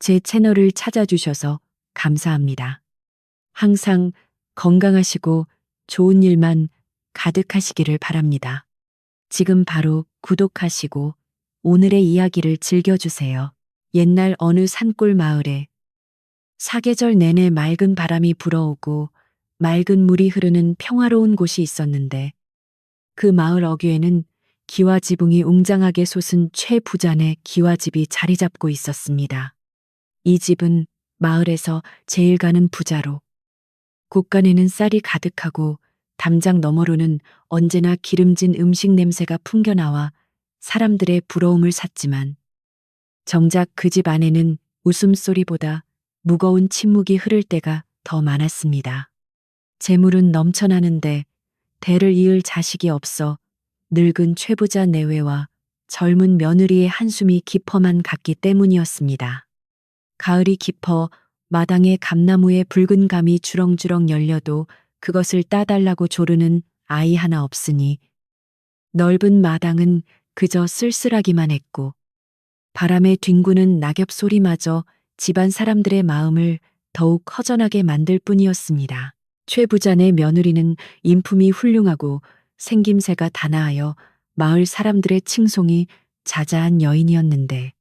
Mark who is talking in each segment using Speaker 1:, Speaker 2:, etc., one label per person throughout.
Speaker 1: 제 채널을 찾아주셔서 감사합니다. 항상 건강하시고 좋은 일만 가득하시기를 바랍니다. 지금 바로 구독하시고 오늘의 이야기를 즐겨주세요. 옛날 어느 산골 마을에 사계절 내내 맑은 바람이 불어오고 맑은 물이 흐르는 평화로운 곳이 있었는데 그 마을 어귀에는 기와지붕이 웅장하게 솟은 최부잔의 기와집이 자리 잡고 있었습니다. 이 집은 마을에서 제일 가는 부자로 곳간에는 쌀이 가득하고 담장 너머로는 언제나 기름진 음식 냄새가 풍겨나와 사람들의 부러움을 샀지만 정작 그 집 안에는 웃음소리보다 무거운 침묵이 흐를 때가 더 많았습니다. 재물은 넘쳐나는데 대를 이을 자식이 없어 늙은 최부자 내외와 젊은 며느리의 한숨이 깊어만 갔기 때문이었습니다. 가을이 깊어 마당의 감나무에 붉은 감이 주렁주렁 열려도 그것을 따달라고 조르는 아이 하나 없으니 넓은 마당은 그저 쓸쓸하기만 했고 바람에 뒹구는 낙엽 소리마저 집안 사람들의 마음을 더욱 허전하게 만들 뿐이었습니다. 최 부자네 며느리는 인품이 훌륭하고 생김새가 단아하여 마을 사람들의 칭송이 자자한 여인이었는데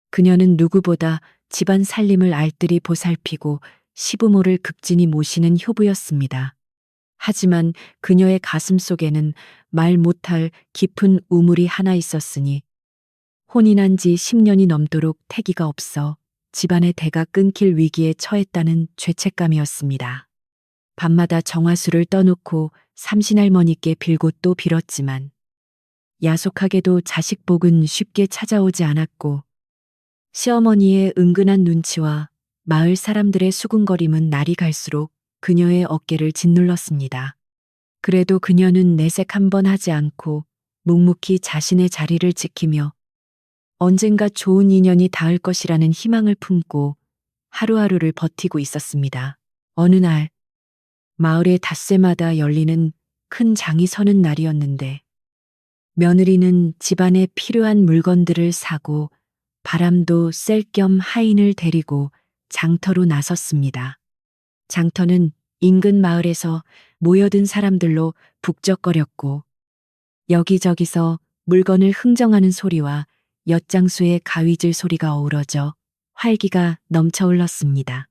Speaker 1: 그녀는 누구보다 집안 살림을 알뜰히 보살피고 시부모를 극진히 모시는 효부였습니다. 하지만 그녀의 가슴 속에는 말 못할 깊은 우물이 하나 있었으니 혼인한 지 10년이 넘도록 태기가 없어 집안의 대가 끊길 위기에 처했다는 죄책감이었습니다. 밤마다 정화수를 떠놓고 삼신할머니께 빌고 또 빌었지만 야속하게도 자식 복은 쉽게 찾아오지 않았고 시어머니의 은근한 눈치와 마을 사람들의 수군거림은 날이 갈수록 그녀의 어깨를 짓눌렀습니다. 그래도 그녀는 내색 한 번 하지 않고 묵묵히 자신의 자리를 지키며 언젠가 좋은 인연이 닿을 것이라는 희망을 품고 하루하루를 버티고 있었습니다. 어느 날 마을의 닷새마다 열리는 큰 장이 서는 날이었는데 며느리는 집안에 필요한 물건들을 사고 바람도 쐴 겸 하인을 데리고 장터로 나섰습니다. 장터는 인근 마을에서 모여든 사람들로 북적거렸고 여기저기서 물건을 흥정하는 소리와 엿장수의 가위질 소리가 어우러져 활기가 넘쳐 흘렀습니다.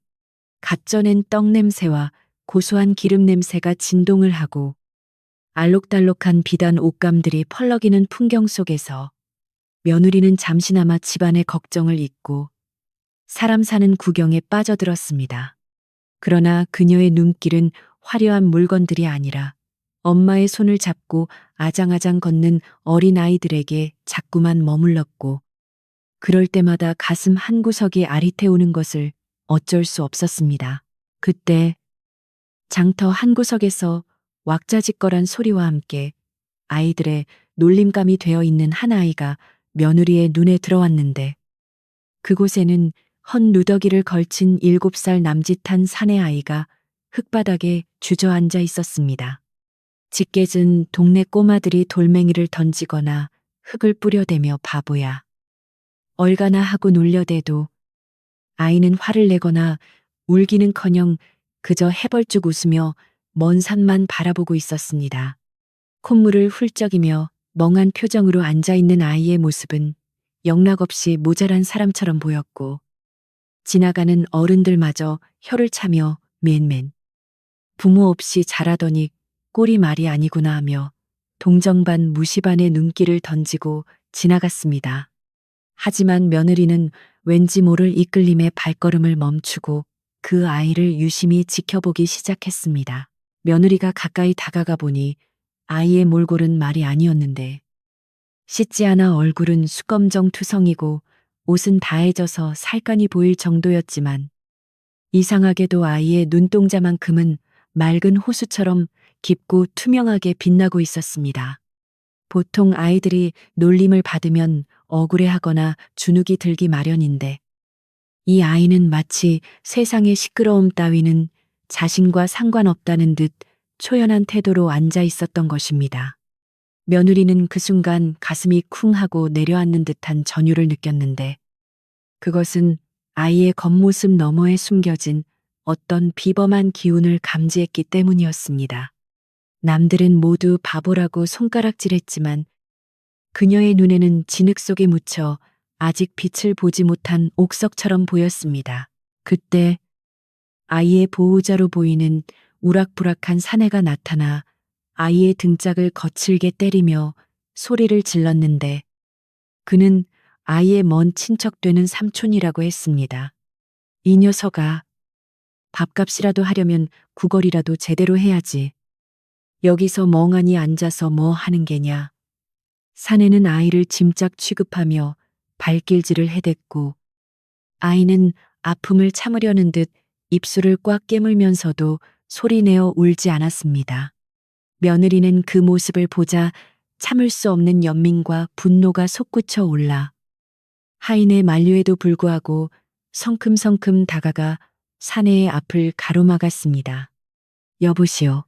Speaker 1: 갓 쪄낸 떡 냄새와 고소한 기름 냄새가 진동을 하고 알록달록한 비단 옷감들이 펄럭이는 풍경 속에서 며느리는 잠시나마 집안의 걱정을 잊고 사람 사는 구경에 빠져들었습니다. 그러나 그녀의 눈길은 화려한 물건들이 아니라 엄마의 손을 잡고 아장아장 걷는 어린아이들에게 자꾸만 머물렀고 그럴 때마다 가슴 한구석이 아릿해오는 것을 어쩔 수 없었습니다. 그때 장터 한구석에서 왁자지껄한 소리와 함께 아이들의 놀림감이 되어 있는 한 아이가 며느리의 눈에 들어왔는데 그곳에는 헌 누더기를 걸친 7살 남짓한 사내 아이가 흙바닥에 주저앉아 있었습니다. 짙게진 동네 꼬마들이 돌멩이를 던지거나 흙을 뿌려대며 바보야, 얼가나 하고 놀려대도 아이는 화를 내거나 울기는커녕 그저 해벌쭉 웃으며 먼 산만 바라보고 있었습니다. 콧물을 훌쩍이며 멍한 표정으로 앉아있는 아이의 모습은 영락없이 모자란 사람처럼 보였고 지나가는 어른들마저 혀를 차며 맨 부모 없이 자라더니 꼴이 말이 아니구나 하며 동정반 무시반의 눈길을 던지고 지나갔습니다. 하지만 며느리는 왠지 모를 이끌림에 발걸음을 멈추고 그 아이를 유심히 지켜보기 시작했습니다. 며느리가 가까이 다가가 보니 아이의 몰골은 말이 아니었는데 씻지 않아 얼굴은 수검정투성이고 옷은 다해져서 살간이 보일 정도였지만 이상하게도 아이의 눈동자만큼은 맑은 호수처럼 깊고 투명하게 빛나고 있었습니다. 보통 아이들이 놀림을 받으면 억울해하거나 주눅이 들기 마련인데 이 아이는 마치 세상의 시끄러움 따위는 자신과 상관없다는 듯 초연한 태도로 앉아 있었던 것입니다. 며느리는 그 순간 가슴이 쿵 하고 내려앉는 듯한 전율을 느꼈는데 그것은 아이의 겉모습 너머에 숨겨진 어떤 비범한 기운을 감지했기 때문이었습니다. 남들은 모두 바보라고 손가락질했지만 그녀의 눈에는 진흙 속에 묻혀 아직 빛을 보지 못한 옥석처럼 보였습니다. 그때 아이의 보호자로 보이는 우락부락한 사내가 나타나 아이의 등짝을 거칠게 때리며 소리를 질렀는데 그는 아이의 먼 친척 되는 삼촌이라고 했습니다. 이 녀석아, 밥값이라도 하려면 구걸이라도 제대로 해야지. 여기서 멍하니 앉아서 뭐 하는 게냐. 사내는 아이를 짐짝 취급하며 발길질을 해댔고 아이는 아픔을 참으려는 듯 입술을 꽉 깨물면서도 소리내어 울지 않았습니다. 며느리는 그 모습을 보자 참을 수 없는 연민과 분노가 솟구쳐 올라 하인의 만류에도 불구하고 성큼성큼 다가가 사내의 앞을 가로막았습니다. 여보시오.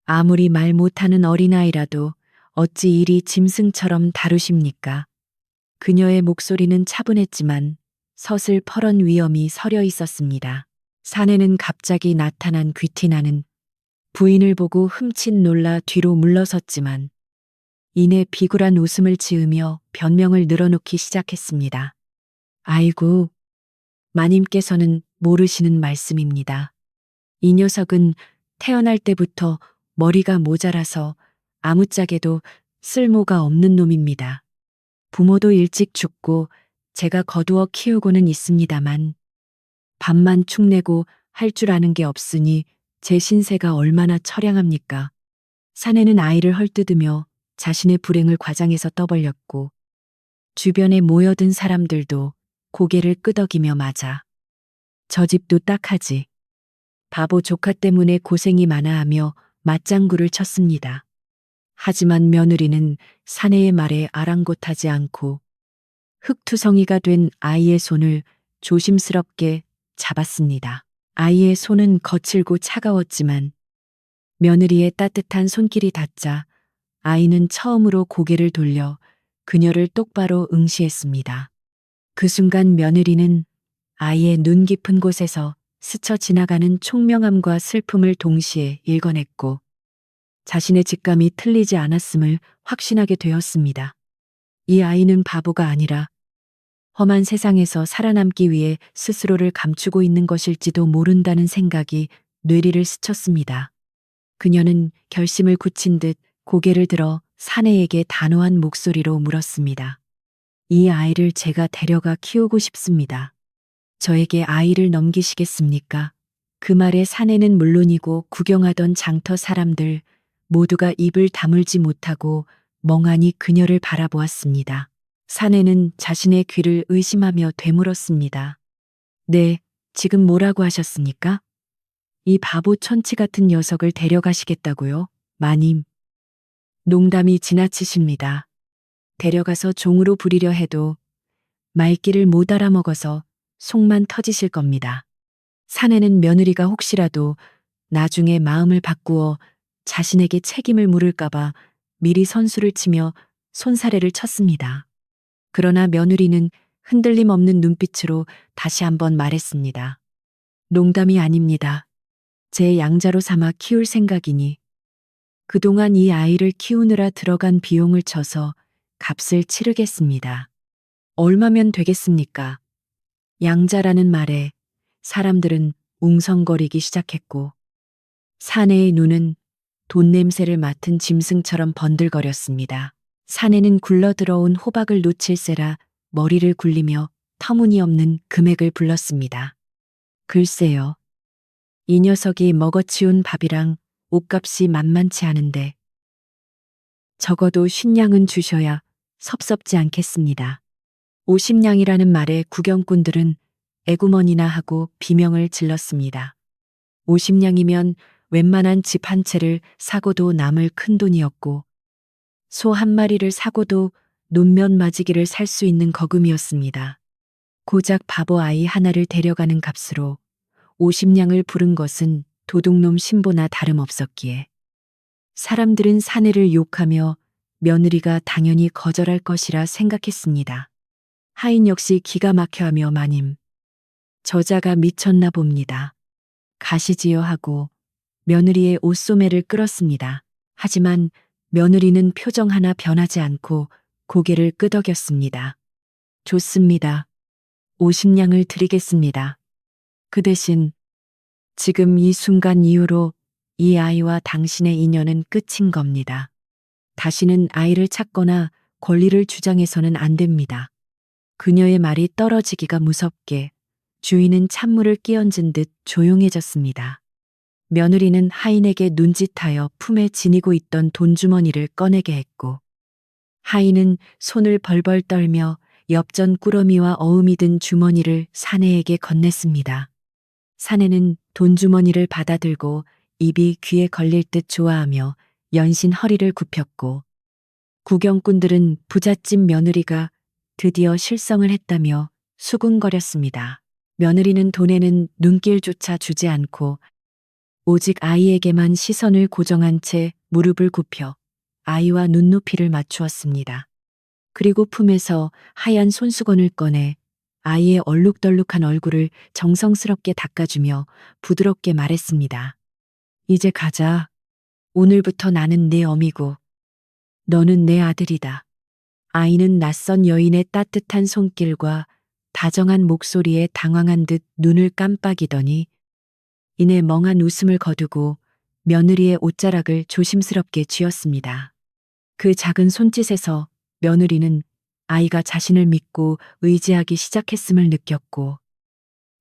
Speaker 1: 아무리 말 못하는 어린아이라도 어찌 이리 짐승처럼 다루십니까? 그녀의 목소리는 차분했지만 서슬퍼런 위엄이 서려 있었습니다. 사내는 갑자기 나타난 귀티나는 부인을 보고 흠칫 놀라 뒤로 물러섰지만 이내 비굴한 웃음을 지으며 변명을 늘어놓기 시작했습니다. 아이고, 마님께서는 모르시는 말씀입니다. 이 녀석은 태어날 때부터 머리가 모자라서 아무짝에도 쓸모가 없는 놈입니다. 부모도 일찍 죽고 제가 거두어 키우고는 있습니다만 밥만 축내고 할 줄 아는 게 없으니 제 신세가 얼마나 처량합니까? 사내는 아이를 헐뜯으며 자신의 불행을 과장해서 떠벌렸고 주변에 모여든 사람들도 고개를 끄덕이며 맞아. 저 집도 딱하지. 바보 조카 때문에 고생이 많아 하며 맞장구를 쳤습니다. 하지만 며느리는 사내의 말에 아랑곳하지 않고 흙투성이가 된 아이의 손을 조심스럽게 잡았습니다. 아이의 손은 거칠고 차가웠지만 며느리의 따뜻한 손길이 닿자 아이는 처음으로 고개를 돌려 그녀를 똑바로 응시했습니다. 그 순간 며느리는 아이의 눈 깊은 곳에서 스쳐 지나가는 총명함과 슬픔을 동시에 읽어냈고 자신의 직감이 틀리지 않았음을 확신하게 되었습니다. 이 아이는 바보가 아니라 험한 세상에서 살아남기 위해 스스로를 감추고 있는 것일지도 모른다는 생각이 뇌리를 스쳤습니다. 그녀는 결심을 굳힌 듯 고개를 들어 사내에게 단호한 목소리로 물었습니다. 이 아이를 제가 데려가 키우고 싶습니다. 저에게 아이를 넘기시겠습니까? 그 말에 사내는 물론이고 구경하던 장터 사람들 모두가 입을 다물지 못하고 멍하니 그녀를 바라보았습니다. 사내는 자신의 귀를 의심하며 되물었습니다. 네, 지금 뭐라고 하셨습니까? 이 바보 천치 같은 녀석을 데려가시겠다고요? 마님. 농담이 지나치십니다. 데려가서 종으로 부리려 해도 말귀를 못 알아먹어서 속만 터지실 겁니다. 사내는 며느리가 혹시라도 나중에 마음을 바꾸어 자신에게 책임을 물을까봐 미리 선수를 치며 손사래를 쳤습니다. 그러나 며느리는 흔들림 없는 눈빛으로 다시 한번 말했습니다. 농담이 아닙니다. 제 양자로 삼아 키울 생각이니 그동안 이 아이를 키우느라 들어간 비용을 쳐서 값을 치르겠습니다. 얼마면 되겠습니까? 양자라는 말에 사람들은 웅성거리기 시작했고 사내의 눈은 돈 냄새를 맡은 짐승처럼 번들거렸습니다. 사내는 굴러들어온 호박을 놓칠세라 머리를 굴리며 터무니없는 금액을 불렀습니다. 글쎄요. 이 녀석이 먹어치운 밥이랑 옷값이 만만치 않은데 적어도 50냥은 주셔야 섭섭지 않겠습니다. 50냥이라는 말에 구경꾼들은 애구머니나 하고 비명을 질렀습니다. 50냥이면 웬만한 집 한 채를 사고도 남을 큰돈이었고 소 한 마리를 사고도 논면 맞이기를 살 수 있는 거금이었습니다. 고작 바보 아이 하나를 데려가는 값으로 50냥을 부른 것은 도둑놈 신보나 다름없었기에 사람들은 사내를 욕하며 며느리가 당연히 거절할 것이라 생각했습니다. 하인 역시 기가 막혀하며 마님, 저자가 미쳤나 봅니다. 가시지요 하고 며느리의 옷소매를 끌었습니다. 하지만 며느리는 표정 하나 변하지 않고 고개를 끄덕였습니다. 좋습니다. 50냥을 드리겠습니다. 그 대신 지금 이 순간 이후로 이 아이와 당신의 인연은 끝인 겁니다. 다시는 아이를 찾거나 권리를 주장해서는 안 됩니다. 그녀의 말이 떨어지기가 무섭게 주인은 찬물을 끼얹은 듯 조용해졌습니다. 며느리는 하인에게 눈짓하여 품에 지니고 있던 돈주머니를 꺼내게 했고 하인은 손을 벌벌 떨며 엽전 꾸러미와 어음이 든 주머니를 사내에게 건넸습니다. 사내는 돈주머니를 받아들고 입이 귀에 걸릴 듯 좋아하며 연신 허리를 굽혔고 구경꾼들은 부잣집 며느리가 드디어 실성을 했다며 수군거렸습니다. 며느리는 돈에는 눈길조차 주지 않고 오직 아이에게만 시선을 고정한 채 무릎을 굽혀 아이와 눈높이를 맞추었습니다. 그리고 품에서 하얀 손수건을 꺼내 아이의 얼룩덜룩한 얼굴을 정성스럽게 닦아주며 부드럽게 말했습니다. 이제 가자. 오늘부터 나는 네 어미고 너는 내 아들이다. 아이는 낯선 여인의 따뜻한 손길과 다정한 목소리에 당황한 듯 눈을 깜빡이더니 이내 멍한 웃음을 거두고 며느리의 옷자락을 조심스럽게 쥐었습니다. 그 작은 손짓에서 며느리는 아이가 자신을 믿고 의지하기 시작했음을 느꼈고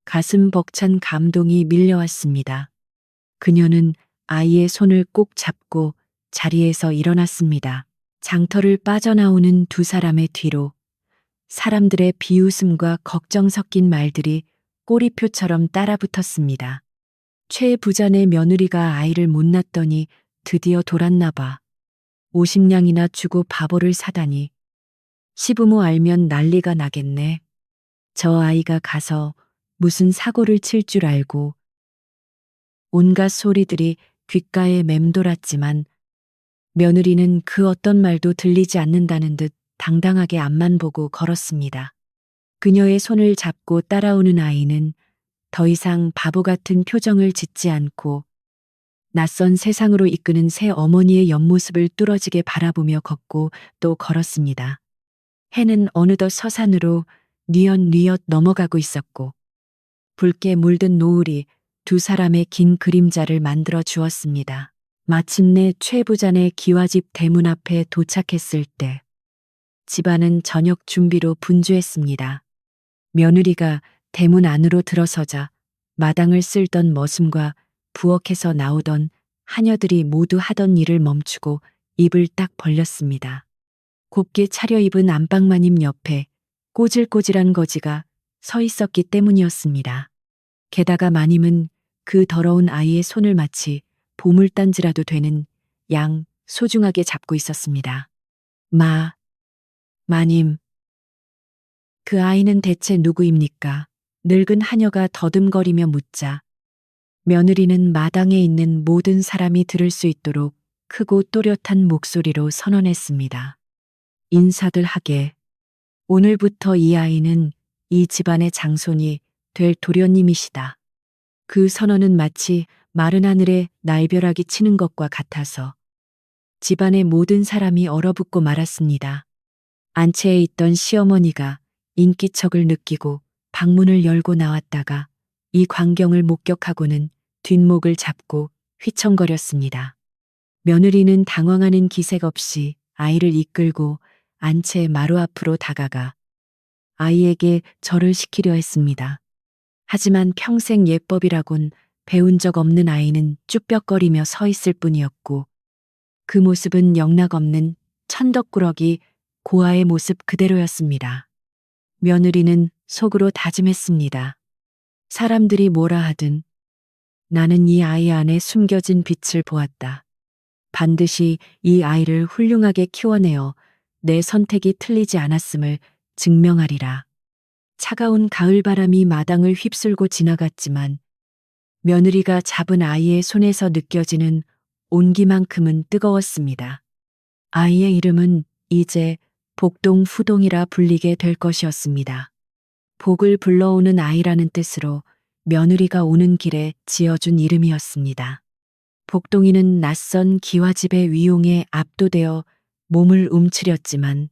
Speaker 1: 가슴 벅찬 감동이 밀려왔습니다. 그녀는 아이의 손을 꼭 잡고 자리에서 일어났습니다. 장터를 빠져나오는 두 사람의 뒤로 사람들의 비웃음과 걱정 섞인 말들이 꼬리표처럼 따라붙었습니다. 최 부자네 며느리가 아이를 못 낳더니 드디어 돌았나 봐. 50냥이나 주고 바보를 사다니. 시부모 알면 난리가 나겠네. 저 아이가 가서 무슨 사고를 칠 줄 알고. 온갖 소리들이 귓가에 맴돌았지만 며느리는 그 어떤 말도 들리지 않는다는 듯 당당하게 앞만 보고 걸었습니다. 그녀의 손을 잡고 따라오는 아이는 더 이상 바보 같은 표정을 짓지 않고 낯선 세상으로 이끄는 새 어머니의 옆모습을 뚫어지게 바라보며 걷고 또 걸었습니다. 해는 어느덧 서산으로 뉘엿뉘엿 넘어가고 있었고 붉게 물든 노을이 두 사람의 긴 그림자를 만들어 주었습니다. 마침내 최 부자네 기와집 대문 앞에 도착했을 때 집안은 저녁 준비로 분주했습니다. 며느리가 대문 안으로 들어서자 마당을 쓸던 머슴과 부엌에서 나오던 하녀들이 모두 하던 일을 멈추고 입을 딱 벌렸습니다. 곱게 차려입은 안방마님 옆에 꼬질꼬질한 거지가 서 있었기 때문이었습니다. 게다가 마님은 그 더러운 아이의 손을 마치 보물단지라도 되는 양 소중하게 잡고 있었습니다. 마님. 그 아이는 대체 누구입니까? 늙은 하녀가 더듬거리며 묻자 며느리는 마당에 있는 모든 사람이 들을 수 있도록 크고 또렷한 목소리로 선언했습니다. 인사들 하게. 오늘부터 이 아이는 이 집안의 장손이 될 도련님이시다. 그 선언은 마치 마른 하늘에 날벼락이 치는 것과 같아서 집안의 모든 사람이 얼어붙고 말았습니다. 안채에 있던 시어머니가 인기척을 느끼고 방문을 열고 나왔다가 이 광경을 목격하고는 뒷목을 잡고 휘청거렸습니다. 며느리는 당황하는 기색 없이 아이를 이끌고 안채 마루 앞으로 다가가 아이에게 절을 시키려 했습니다. 하지만 평생 예법이라곤 배운 적 없는 아이는 쭈뼛거리며 서 있을 뿐이었고 그 모습은 영락없는 천덕꾸러기 고아의 모습 그대로였습니다. 며느리는 속으로 다짐했습니다. 사람들이 뭐라 하든 나는 이 아이 안에 숨겨진 빛을 보았다. 반드시 이 아이를 훌륭하게 키워내어 내 선택이 틀리지 않았음을 증명하리라. 차가운 가을바람이 마당을 휩쓸고 지나갔지만 며느리가 잡은 아이의 손에서 느껴지는 온기만큼은 뜨거웠습니다. 아이의 이름은 이제 복동 후동이라 불리게 될 것이었습니다. 복을 불러오는 아이라는 뜻으로 며느리가 오는 길에 지어준 이름이었습니다. 복동이는 낯선 기와집의 위용에 압도되어 몸을 움츠렸지만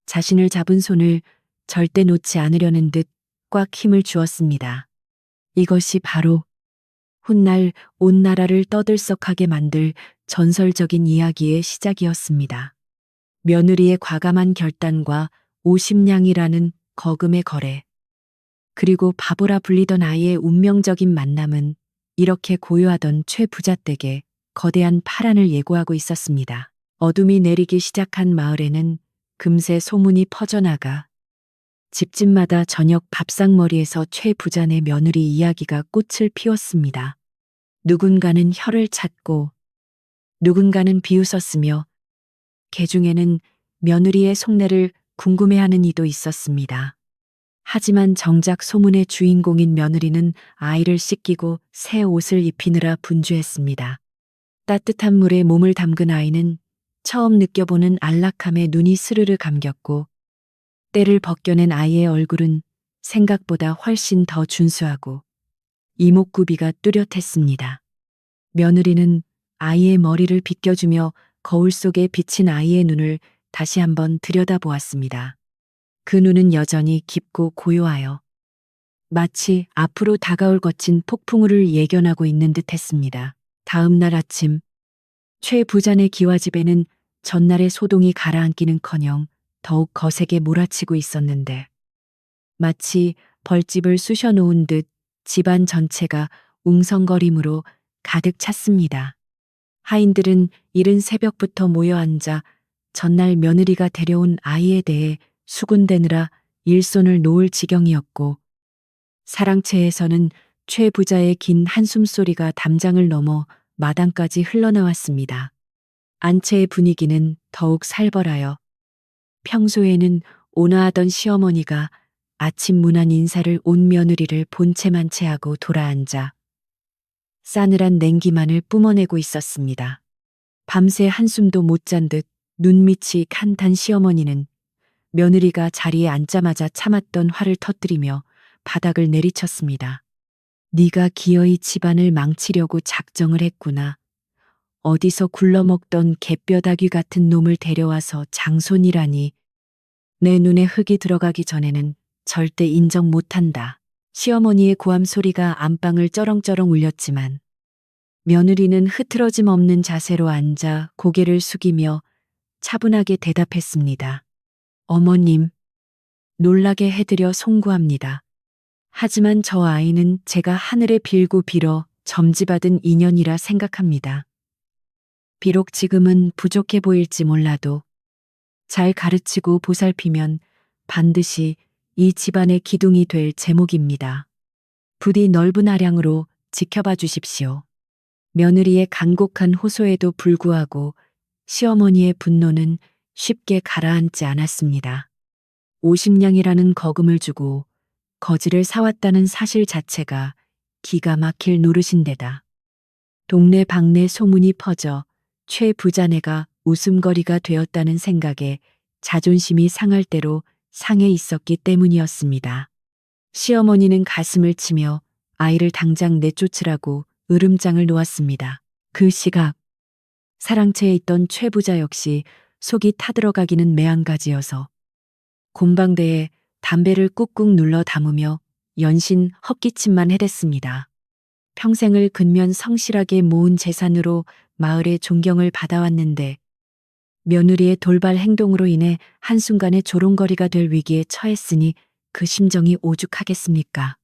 Speaker 1: 자신을 잡은 손을 절대 놓지 않으려는 듯 꽉 힘을 주었습니다. 이것이 바로 훗날 온 나라를 떠들썩하게 만들 전설적인 이야기의 시작이었습니다. 며느리의 과감한 결단과 50냥이라는 거금의 거래, 그리고 바보라 불리던 아이의 운명적인 만남은 이렇게 고요하던 최 부잣댁에 거대한 파란을 예고하고 있었습니다. 어둠이 내리기 시작한 마을에는 금세 소문이 퍼져나가 집집마다 저녁 밥상머리에서 최 부자네 며느리 이야기가 꽃을 피웠습니다. 누군가는 혀를 찾고 누군가는 비웃었으며 개중에는 며느리의 속내를 궁금해하는 이도 있었습니다. 하지만 정작 소문의 주인공인 며느리는 아이를 씻기고 새 옷을 입히느라 분주했습니다. 따뜻한 물에 몸을 담근 아이는 처음 느껴보는 안락함에 눈이 스르르 감겼고 때를 벗겨낸 아이의 얼굴은 생각보다 훨씬 더 준수하고 이목구비가 뚜렷했습니다. 며느리는 아이의 머리를 빗겨주며 거울 속에 비친 아이의 눈을 다시 한번 들여다보았습니다. 그 눈은 여전히 깊고 고요하여 마치 앞으로 다가올 거친 폭풍우를 예견하고 있는 듯 했습니다. 다음 날 아침, 최 부자네 기와집에는 전날의 소동이 가라앉기는커녕 더욱 거세게 몰아치고 있었는데 마치 벌집을 쑤셔놓은 듯 집안 전체가 웅성거림으로 가득 찼습니다. 하인들은 이른 새벽부터 모여 앉아 전날 며느리가 데려온 아이에 대해 수군대느라 일손을 놓을 지경이었고 사랑채에서는 최 부자의 긴 한숨소리가 담장을 넘어 마당까지 흘러나왔습니다. 안채의 분위기는 더욱 살벌하여 평소에는 온화하던 시어머니가 아침 문안 인사를 온 며느리를 본체만 채하고 돌아앉아 싸늘한 냉기만을 뿜어내고 있었습니다. 밤새 한숨도 못 잔 듯 눈밑이 칸탄 시어머니는 며느리가 자리에 앉자마자 참았던 화를 터뜨리며 바닥을 내리쳤습니다. 네가 기어이 집안을 망치려고 작정을 했구나. 어디서 굴러먹던 갯뼈다귀 같은 놈을 데려와서 장손이라니. 내 눈에 흙이 들어가기 전에는 절대 인정 못한다. 시어머니의 고함 소리가 안방을 쩌렁쩌렁 울렸지만 며느리는 흐트러짐 없는 자세로 앉아 고개를 숙이며 차분하게 대답했습니다. 어머님, 놀라게 해드려 송구합니다. 하지만 저 아이는 제가 하늘에 빌고 빌어 점지받은 인연이라 생각합니다. 비록 지금은 부족해 보일지 몰라도 잘 가르치고 보살피면 반드시 이 집안의 기둥이 될 제목입니다. 부디 넓은 아량으로 지켜봐 주십시오. 며느리의 간곡한 호소에도 불구하고 시어머니의 분노는 쉽게 가라앉지 않았습니다. 50냥이라는 거금을 주고 거지를 사왔다는 사실 자체가 기가 막힐 노릇인데다 동네 방네 소문이 퍼져 최 부자네가 웃음거리가 되었다는 생각에 자존심이 상할 대로 상해 있었기 때문이었습니다. 시어머니는 가슴을 치며 아이를 당장 내쫓으라고 으름장을 놓았습니다. 그 시각 사랑채에 있던 최 부자 역시 속이 타들어가기는 매한가지여서 곰방대에 담배를 꾹꾹 눌러 담으며 연신 헛기침만 해댔습니다. 평생을 근면 성실하게 모은 재산으로 마을의 존경을 받아왔는데 며느리의 돌발 행동으로 인해 한순간에 조롱거리가 될 위기에 처했으니 그 심정이 오죽하겠습니까?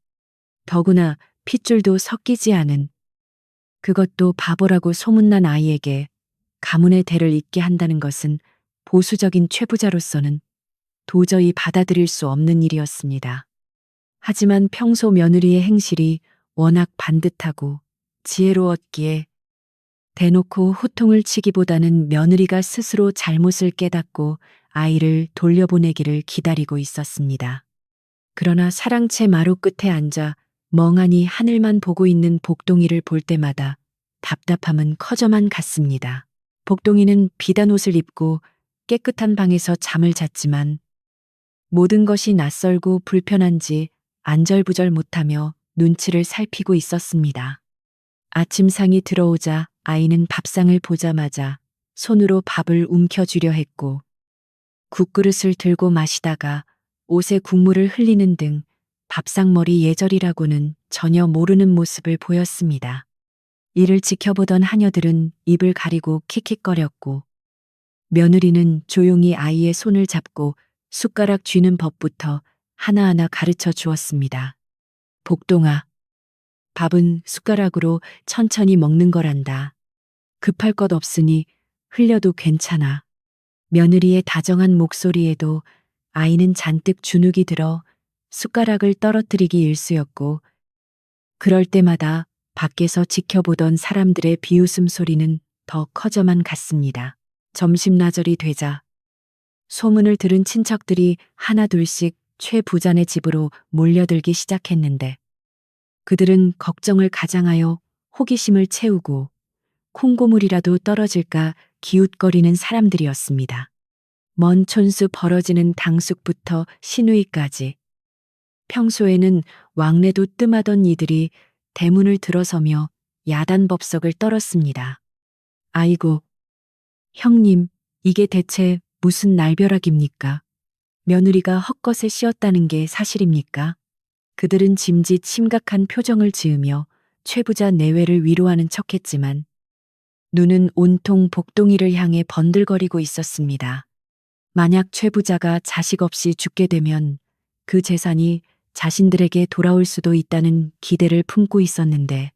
Speaker 1: 더구나 핏줄도 섞이지 않은, 그것도 바보라고 소문난 아이에게 가문의 대를 잇게 한다는 것은 보수적인 최부자로서는 도저히 받아들일 수 없는 일이었습니다. 하지만 평소 며느리의 행실이 워낙 반듯하고 지혜로웠기에 대놓고 호통을 치기보다는 며느리가 스스로 잘못을 깨닫고 아이를 돌려보내기를 기다리고 있었습니다. 그러나 사랑채 마루 끝에 앉아 멍하니 하늘만 보고 있는 복동이를 볼 때마다 답답함은 커져만 갔습니다. 복동이는 비단 옷을 입고 깨끗한 방에서 잠을 잤지만 모든 것이 낯설고 불편한지 안절부절 못하며 눈치를 살피고 있었습니다. 아침상이 들어오자 아이는 밥상을 보자마자 손으로 밥을 움켜쥐려 했고 국그릇을 들고 마시다가 옷에 국물을 흘리는 등 밥상머리 예절이라고는 전혀 모르는 모습을 보였습니다. 이를 지켜보던 하녀들은 입을 가리고 킥킥거렸고 며느리는 조용히 아이의 손을 잡고 숟가락 쥐는 법부터 하나하나 가르쳐 주었습니다. 복동아, 밥은 숟가락으로 천천히 먹는 거란다. 급할 것 없으니 흘려도 괜찮아. 며느리의 다정한 목소리에도 아이는 잔뜩 주눅이 들어 숟가락을 떨어뜨리기 일쑤였고 그럴 때마다 밖에서 지켜보던 사람들의 비웃음 소리는 더 커져만 갔습니다. 점심나절이 되자 소문을 들은 친척들이 하나둘씩 최 부자네 집으로 몰려들기 시작했는데 그들은 걱정을 가장하여 호기심을 채우고 콩고물이라도 떨어질까 기웃거리는 사람들이었습니다. 먼 촌수 벌어지는 당숙부터 시누이까지 평소에는 왕래도 뜸하던 이들이 대문을 들어서며 야단법석을 떨었습니다. 아이고, 형님, 이게 대체 무슨 날벼락입니까? 며느리가 헛것에 씌었다는 게 사실입니까? 그들은 짐짓 심각한 표정을 지으며 최부자 내외를 위로하는 척했지만 눈은 온통 복동이를 향해 번들거리고 있었습니다. 만약 최부자가 자식 없이 죽게 되면 그 재산이 자신들에게 돌아올 수도 있다는 기대를 품고 있었는데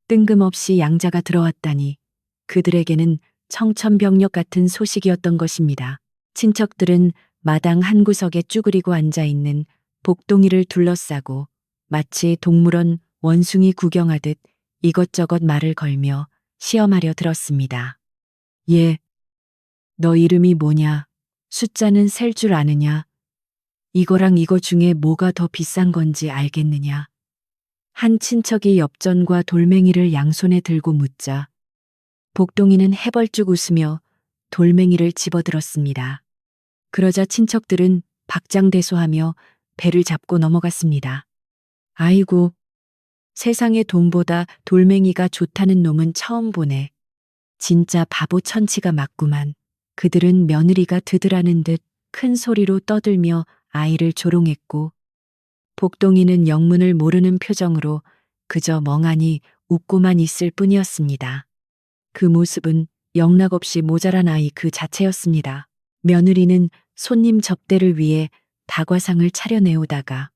Speaker 1: 뜬금없이 양자가 들어왔다니 그들에게는 청천벽력 같은 소식이었던 것입니다. 친척들은 마당 한 구석에 쭈그리고 앉아 있는 복동이를 둘러싸고 마치 동물원 원숭이 구경하듯 이것저것 말을 걸며 시험하려 들었습니다. 얘, 너 이름이 뭐냐? 숫자는 셀 줄 아느냐? 이거랑 이거 중에 뭐가 더 비싼 건지 알겠느냐? 한 친척이 엽전과 돌멩이를 양손에 들고 묻자 복동이는 해벌쭉 웃으며 돌멩이를 집어들었습니다. 그러자 친척들은 박장대소하며 배를 잡고 넘어갔습니다. 아이고, 세상에 돈보다 돌멩이가 좋다는 놈은 처음 보네. 진짜 바보 천치가 맞구만. 그들은 며느리가 드드라는 듯 큰 소리로 떠들며 아이를 조롱했고 복동이는 영문을 모르는 표정으로 그저 멍하니 웃고만 있을 뿐이었습니다. 그 모습은 영락없이 모자란 아이 그 자체였습니다. 며느리는 손님 접대를 위해 다과상을 차려내오다가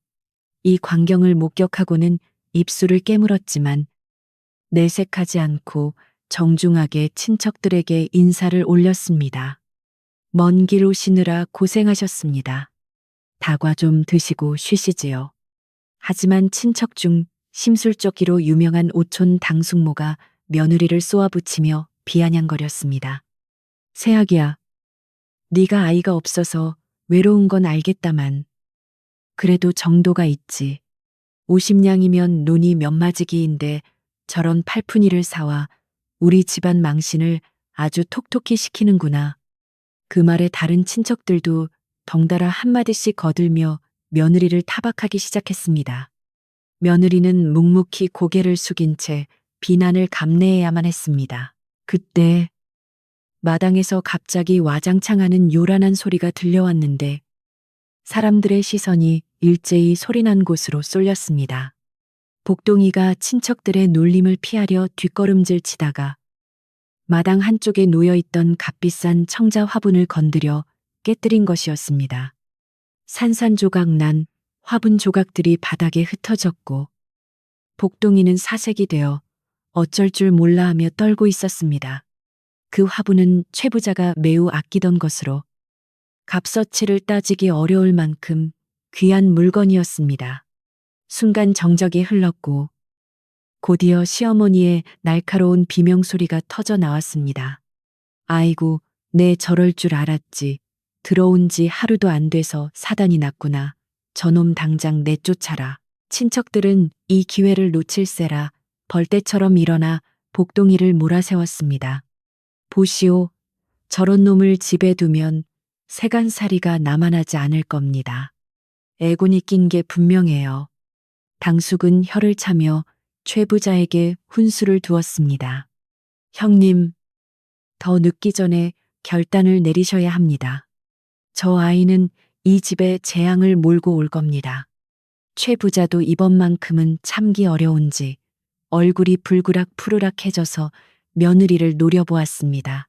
Speaker 1: 이 광경을 목격하고는 입술을 깨물었지만 내색하지 않고 정중하게 친척들에게 인사를 올렸습니다. 먼 길 오시느라 고생하셨습니다. 다과 좀 드시고 쉬시지요. 하지만 친척 중 심술쩍기로 유명한 오촌 당숙모가 며느리를 쏘아붙이며 비아냥거렸습니다. 새아기야, 네가 아이가 없어서 외로운 건 알겠다만 그래도 정도가 있지. 50냥이면 논이 몇 마지기인데 저런 팔푼이를 사와 우리 집안 망신을 아주 톡톡히 시키는구나. 그 말에 다른 친척들도 덩달아 한마디씩 거들며 며느리를 타박하기 시작했습니다. 며느리는 묵묵히 고개를 숙인 채 비난을 감내해야만 했습니다. 그때 마당에서 갑자기 와장창하는 요란한 소리가 들려왔는데 사람들의 시선이 일제히 소리난 곳으로 쏠렸습니다. 복동이가 친척들의 놀림을 피하려 뒷걸음질 치다가 마당 한쪽에 놓여있던 값비싼 청자 화분을 건드려 깨뜨린 것이었습니다. 산산조각 난 화분 조각들이 바닥에 흩어졌고 복동이는 사색이 되어 어쩔 줄 몰라 하며 떨고 있었습니다. 그 화분은 최부자가 매우 아끼던 것으로 값어치를 따지기 어려울 만큼 귀한 물건이었습니다. 순간 정적이 흘렀고 곧이어 시어머니의 날카로운 비명소리가 터져 나왔습니다. 아이고, 내 저럴 줄 알았지. 들어온 지 하루도 안 돼서 사단이 났구나. 저놈 당장 내쫓아라. 친척들은 이 기회를 놓칠세라 벌떼처럼 일어나 복동이를 몰아세웠습니다. 보시오, 저런 놈을 집에 두면 세간살이가 남아나지 않을 겁니다. 애군이 낀 게 분명해요. 당숙은 혀를 차며 최 부자에게 훈수를 두었습니다. 형님, 더 늦기 전에 결단을 내리셔야 합니다. 저 아이는 이 집에 재앙을 몰고 올 겁니다. 최 부자도 이번만큼은 참기 어려운지 얼굴이 불그락 푸르락해져서 며느리를 노려보았습니다.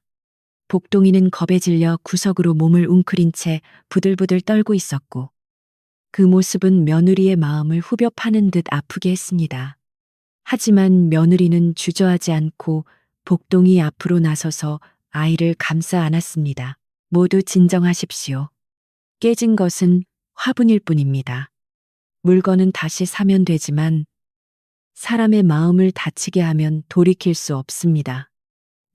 Speaker 1: 복동이는 겁에 질려 구석으로 몸을 웅크린 채 부들부들 떨고 있었고 그 모습은 며느리의 마음을 후벼 파는 듯 아프게 했습니다. 하지만 며느리는 주저하지 않고 복동이 앞으로 나서서 아이를 감싸 안았습니다. 모두 진정하십시오. 깨진 것은 화분일 뿐입니다. 물건은 다시 사면 되지만 사람의 마음을 다치게 하면 돌이킬 수 없습니다.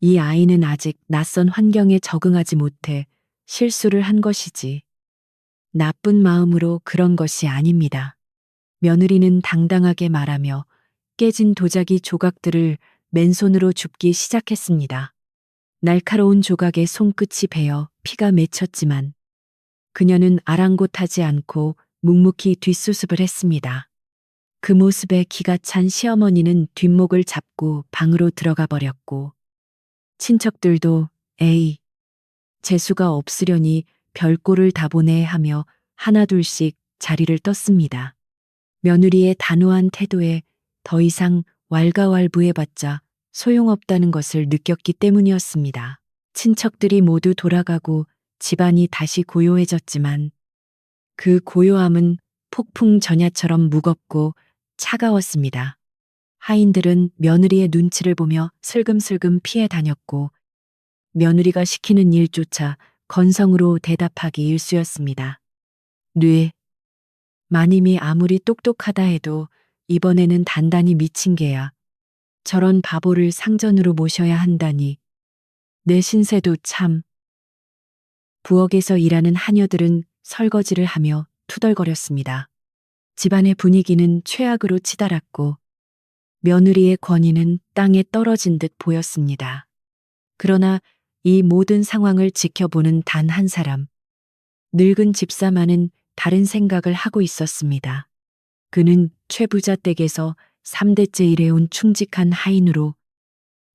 Speaker 1: 이 아이는 아직 낯선 환경에 적응하지 못해 실수를 한 것이지 나쁜 마음으로 그런 것이 아닙니다. 며느리는 당당하게 말하며 깨진 도자기 조각들을 맨손으로 줍기 시작했습니다. 날카로운 조각에 손끝이 베어 피가 맺혔지만 그녀는 아랑곳하지 않고 묵묵히 뒷수습을 했습니다. 그 모습에 기가 찬 시어머니는 뒷목을 잡고 방으로 들어가 버렸고 친척들도 에이, 재수가 없으려니 별꼴을 다 보내 하며 하나둘씩 자리를 떴습니다. 며느리의 단호한 태도에 더 이상 왈가왈부해봤자 소용없다는 것을 느꼈기 때문이었습니다. 친척들이 모두 돌아가고 집안이 다시 고요해졌지만 그 고요함은 폭풍 전야처럼 무겁고 차가웠습니다. 하인들은 며느리의 눈치를 보며 슬금슬금 피해 다녔고 며느리가 시키는 일조차 건성으로 대답하기 일쑤였습니다. 뇌. 마님이 아무리 똑똑하다 해도 이번에는 단단히 미친 개야. 저런 바보를 상전으로 모셔야 한다니. 내 신세도 참. 부엌에서 일하는 하녀들은 설거지를 하며 투덜거렸습니다. 집안의 분위기는 최악으로 치달았고 며느리의 권위는 땅에 떨어진 듯 보였습니다. 그러나 이 모든 상황을 지켜보는 단 한 사람, 늙은 집사만은 다른 생각을 하고 있었습니다. 그는 최 부자 댁에서 3대째 일해온 충직한 하인으로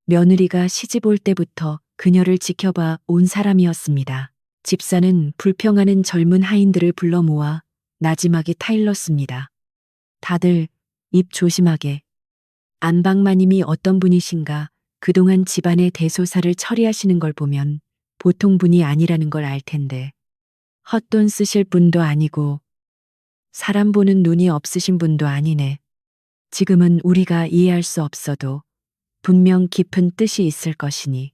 Speaker 1: 며느리가 시집 올 때부터 그녀를 지켜봐 온 사람이었습니다. 집사는 불평하는 젊은 하인들을 불러 모아 나지막이 타일렀습니다. 다들 입 조심하게. 안방마님이 어떤 분이신가, 그동안 집안의 대소사를 처리하시는 걸 보면 보통 분이 아니라는 걸 알 텐데. 헛돈 쓰실 분도 아니고 사람 보는 눈이 없으신 분도 아니네. 지금은 우리가 이해할 수 없어도 분명 깊은 뜻이 있을 것이니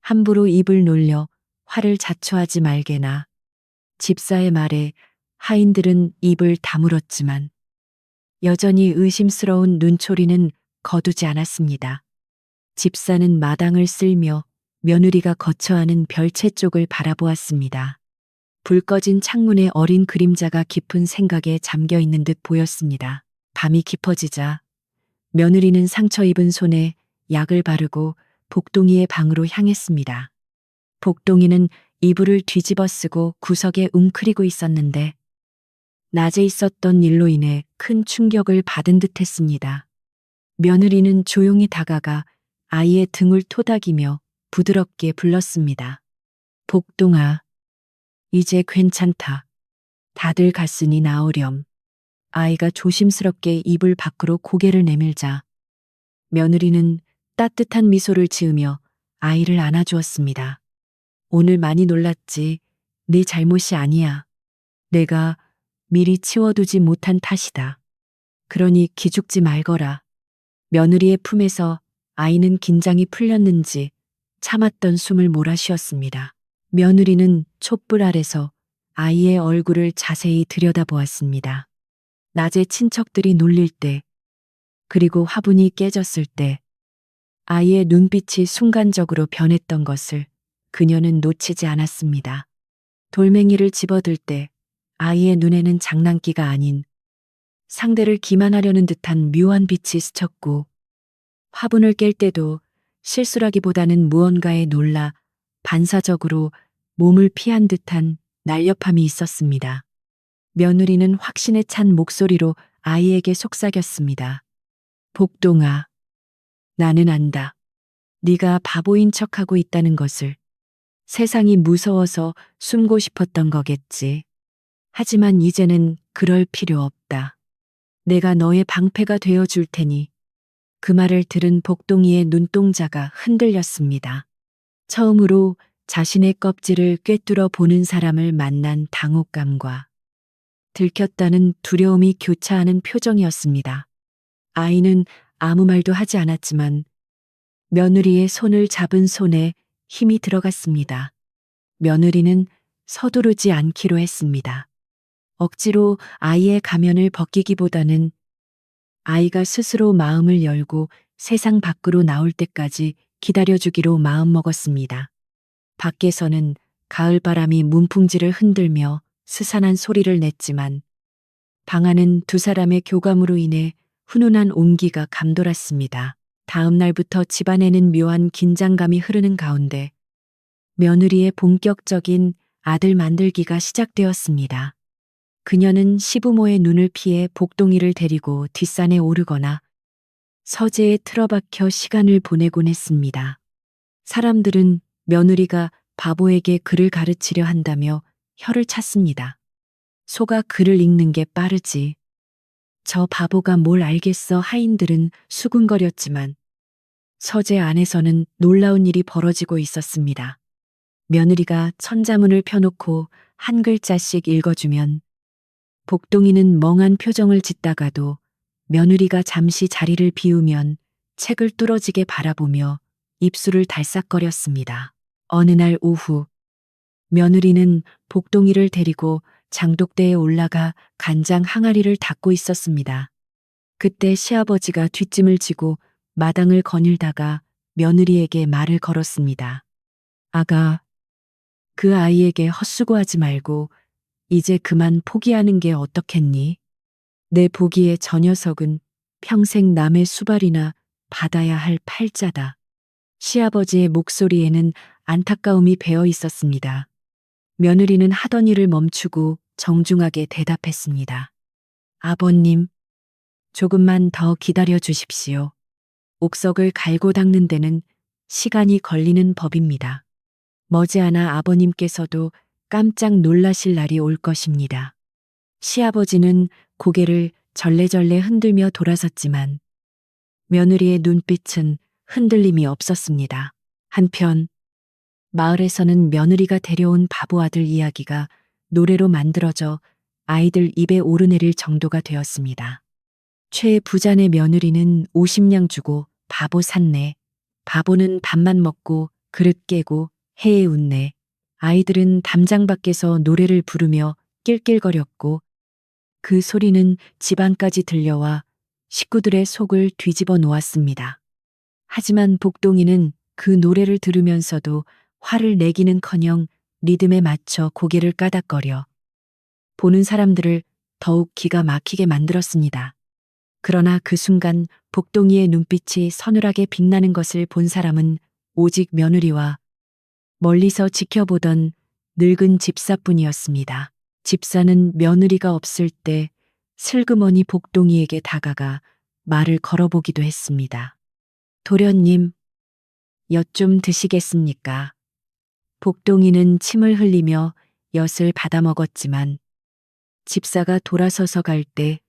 Speaker 1: 함부로 입을 놀려 화를 자초하지 말게나. 집사의 말에 하인들은 입을 다물었지만 여전히 의심스러운 눈초리는 거두지 않았습니다. 집사는 마당을 쓸며 며느리가 거처하는 별채 쪽을 바라보았습니다. 불 꺼진 창문에 어린 그림자가 깊은 생각에 잠겨 있는 듯 보였습니다. 밤이 깊어지자 며느리는 상처 입은 손에 약을 바르고 복동이의 방으로 향했습니다. 복동이는 이불을 뒤집어 쓰고 구석에 웅크리고 있었는데 낮에 있었던 일로 인해 큰 충격을 받은 듯 했습니다. 며느리는 조용히 다가가 아이의 등을 토닥이며 부드럽게 불렀습니다. 복동아, 이제 괜찮다. 다들 갔으니 나오렴. 아이가 조심스럽게 이불 밖으로 고개를 내밀자 며느리는 따뜻한 미소를 지으며 아이를 안아주었습니다. 오늘 많이 놀랐지. 네 잘못이 아니야. 내가 미리 치워두지 못한 탓이다. 그러니 기죽지 말거라. 며느리의 품에서 아이는 긴장이 풀렸는지 참았던 숨을 몰아쉬었습니다. 며느리는 촛불 아래서 아이의 얼굴을 자세히 들여다보았습니다. 낮에 친척들이 놀릴 때, 그리고 화분이 깨졌을 때, 아이의 눈빛이 순간적으로 변했던 것을 그녀는 놓치지 않았습니다. 돌멩이를 집어들 때 아이의 눈에는 장난기가 아닌 상대를 기만하려는 듯한 묘한 빛이 스쳤고 화분을 깰 때도 실수라기보다는 무언가에 놀라 반사적으로 몸을 피한 듯한 날렵함이 있었습니다. 며느리는 확신에 찬 목소리로 아이에게 속삭였습니다. 복동아, 나는 안다. 네가 바보인 척하고 있다는 것을. 세상이 무서워서 숨고 싶었던 거겠지. 하지만 이제는 그럴 필요 없다. 내가 너의 방패가 되어 줄 테니. 그 말을 들은 복동이의 눈동자가 흔들렸습니다. 처음으로 자신의 껍질을 꿰뚫어 보는 사람을 만난 당혹감과 들켰다는 두려움이 교차하는 표정이었습니다. 아이는 아무 말도 하지 않았지만 며느리의 손을 잡은 손에 힘이 들어갔습니다. 며느리는 서두르지 않기로 했습니다. 억지로 아이의 가면을 벗기기보다는 아이가 스스로 마음을 열고 세상 밖으로 나올 때까지 기다려주기로 마음먹었습니다. 밖에서는 가을바람이 문풍지를 흔들며 스산한 소리를 냈지만 방 안은 두 사람의 교감으로 인해 훈훈한 온기가 감돌았습니다. 다음 날부터 집안에는 묘한 긴장감이 흐르는 가운데 며느리의 본격적인 아들 만들기가 시작되었습니다. 그녀는 시부모의 눈을 피해 복동이를 데리고 뒷산에 오르거나 서재에 틀어박혀 시간을 보내곤 했습니다. 사람들은 며느리가 바보에게 글을 가르치려 한다며 혀를 찼습니다. 소가 글을 읽는 게 빠르지. 저 바보가 뭘 알겠어 하인들은 수군거렸지만 서재 안에서는 놀라운 일이 벌어지고 있었습니다. 며느리가 천자문을 펴놓고 한 글자씩 읽어주면 복동이는 멍한 표정을 짓다가도 며느리가 잠시 자리를 비우면 책을 뚫어지게 바라보며 입술을 달싹거렸습니다. 어느 날 오후 며느리는 복동이를 데리고 장독대에 올라가 간장 항아리를 닦고 있었습니다. 그때 시아버지가 뒷짐을 지고 마당을 거닐다가 며느리에게 말을 걸었습니다. 아가, 그 아이에게 헛수고하지 말고 이제 그만 포기하는 게 어떻겠니? 내 보기에 저 녀석은 평생 남의 수발이나 받아야 할 팔자다. 시아버지의 목소리에는 안타까움이 배어 있었습니다. 며느리는 하던 일을 멈추고 정중하게 대답했습니다. 아버님, 조금만 더 기다려 주십시오. 옥석을 갈고 닦는 데는 시간이 걸리는 법입니다. 머지않아 아버님께서도 깜짝 놀라실 날이 올 것입니다. 시아버지는 고개를 절레절레 흔들며 돌아섰지만 며느리의 눈빛은 흔들림이 없었습니다. 한편 마을에서는 며느리가 데려온 바보 아들 이야기가 노래로 만들어져 아이들 입에 오르내릴 정도가 되었습니다. 최 부자네 며느리는 50냥 주고 바보 샀네. 바보는 밥만 먹고 그릇 깨고 해에 웃네. 아이들은 담장 밖에서 노래를 부르며 낄낄거렸고 그 소리는 집안까지 들려와 식구들의 속을 뒤집어 놓았습니다. 하지만 복동이는 그 노래를 들으면서도 화를 내기는커녕 리듬에 맞춰 고개를 까닥거려 보는 사람들을 더욱 기가 막히게 만들었습니다. 그러나 그 순간 복동이의 눈빛이 서늘하게 빛나는 것을 본 사람은 오직 며느리와 멀리서 지켜보던 늙은 집사뿐이었습니다. 집사는 며느리가 없을 때 슬그머니 복동이에게 다가가 말을 걸어보기도 했습니다. 도련님, 엿 좀 드시겠습니까? 복동이는 침을 흘리며 엿을 받아먹었지만 집사가 돌아서서 갈 때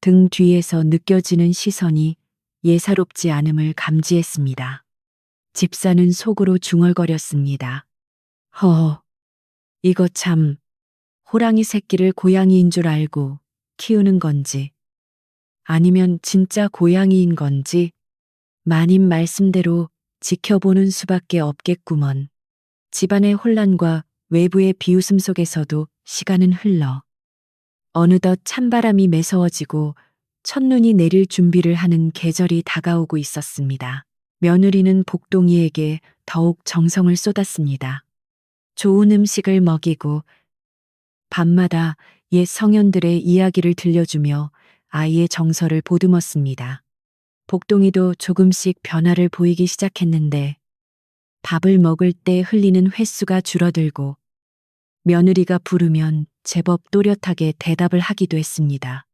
Speaker 1: 등 뒤에서 느껴지는 시선이 예사롭지 않음을 감지했습니다. 집사는 속으로 중얼거렸습니다. 허, 이거 참 호랑이 새끼를 고양이인 줄 알고 키우는 건지 아니면 진짜 고양이인 건지 마님 말씀대로 지켜보는 수밖에 없겠구먼. 집안의 혼란과 외부의 비웃음 속에서도 시간은 흘러 어느덧 찬바람이 매서워지고 첫눈이 내릴 준비를 하는 계절이 다가오고 있었습니다. 며느리는 복동이에게 더욱 정성을 쏟았습니다. 좋은 음식을 먹이고 밤마다 옛 성현들의 이야기를 들려주며 아이의 정서를 보듬었습니다. 복동이도 조금씩 변화를 보이기 시작했는데 밥을 먹을 때 흘리는 횟수가 줄어들고 며느리가 부르면 제법 또렷하게 대답을 하기도 했습니다.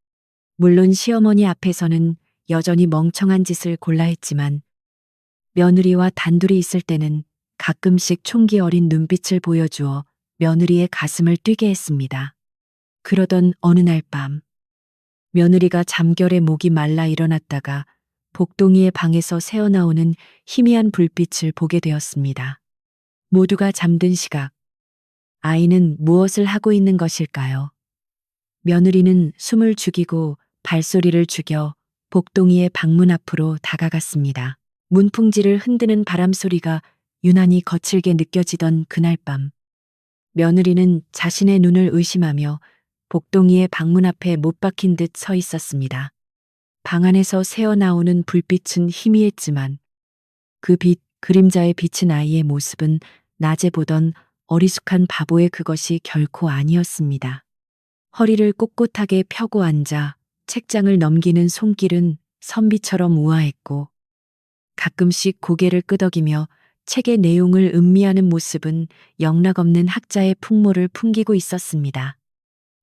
Speaker 1: 물론 시어머니 앞에서는 여전히 멍청한 짓을 골라 했지만 며느리와 단둘이 있을 때는 가끔씩 총기 어린 눈빛을 보여주어 며느리의 가슴을 뛰게 했습니다. 그러던 어느 날 밤, 며느리가 잠결에 목이 말라 일어났다가 복동이의 방에서 새어나오는 희미한 불빛을 보게 되었습니다. 모두가 잠든 시각, 아이는 무엇을 하고 있는 것일까요? 며느리는 숨을 죽이고 발소리를 죽여 복동이의 방문 앞으로 다가갔습니다. 문풍지를 흔드는 바람 소리가 유난히 거칠게 느껴지던 그날 밤, 며느리는 자신의 눈을 의심하며 복동이의 방문 앞에 못 박힌 듯 서 있었습니다. 방 안에서 새어나오는 불빛은 희미했지만 그 빛, 그림자에 비친 아이의 모습은 낮에 보던 어리숙한 바보의 그것이 결코 아니었습니다. 허리를 꼿꼿하게 펴고 앉아 책장을 넘기는 손길은 선비처럼 우아했고 가끔씩 고개를 끄덕이며 책의 내용을 음미하는 모습은 영락없는 학자의 풍모를 풍기고 있었습니다.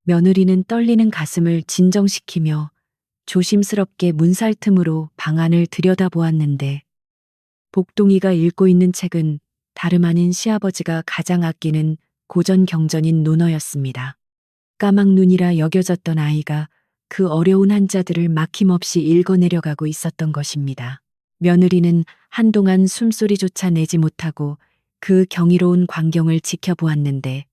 Speaker 1: 며느리는 떨리는 가슴을 진정시키며 조심스럽게 문살 틈으로 방 안을 들여다보았는데 복동이가 읽고 있는 책은 다름 아닌 시아버지가 가장 아끼는 고전 경전인 논어였습니다. 까막 눈이라 여겨졌던 아이가 그 어려운 한자들을 막힘없이 읽어내려가고 있었던 것입니다. 며느리는 한동안 숨소리조차 내지 못하고 그 경이로운 광경을 지켜보았는데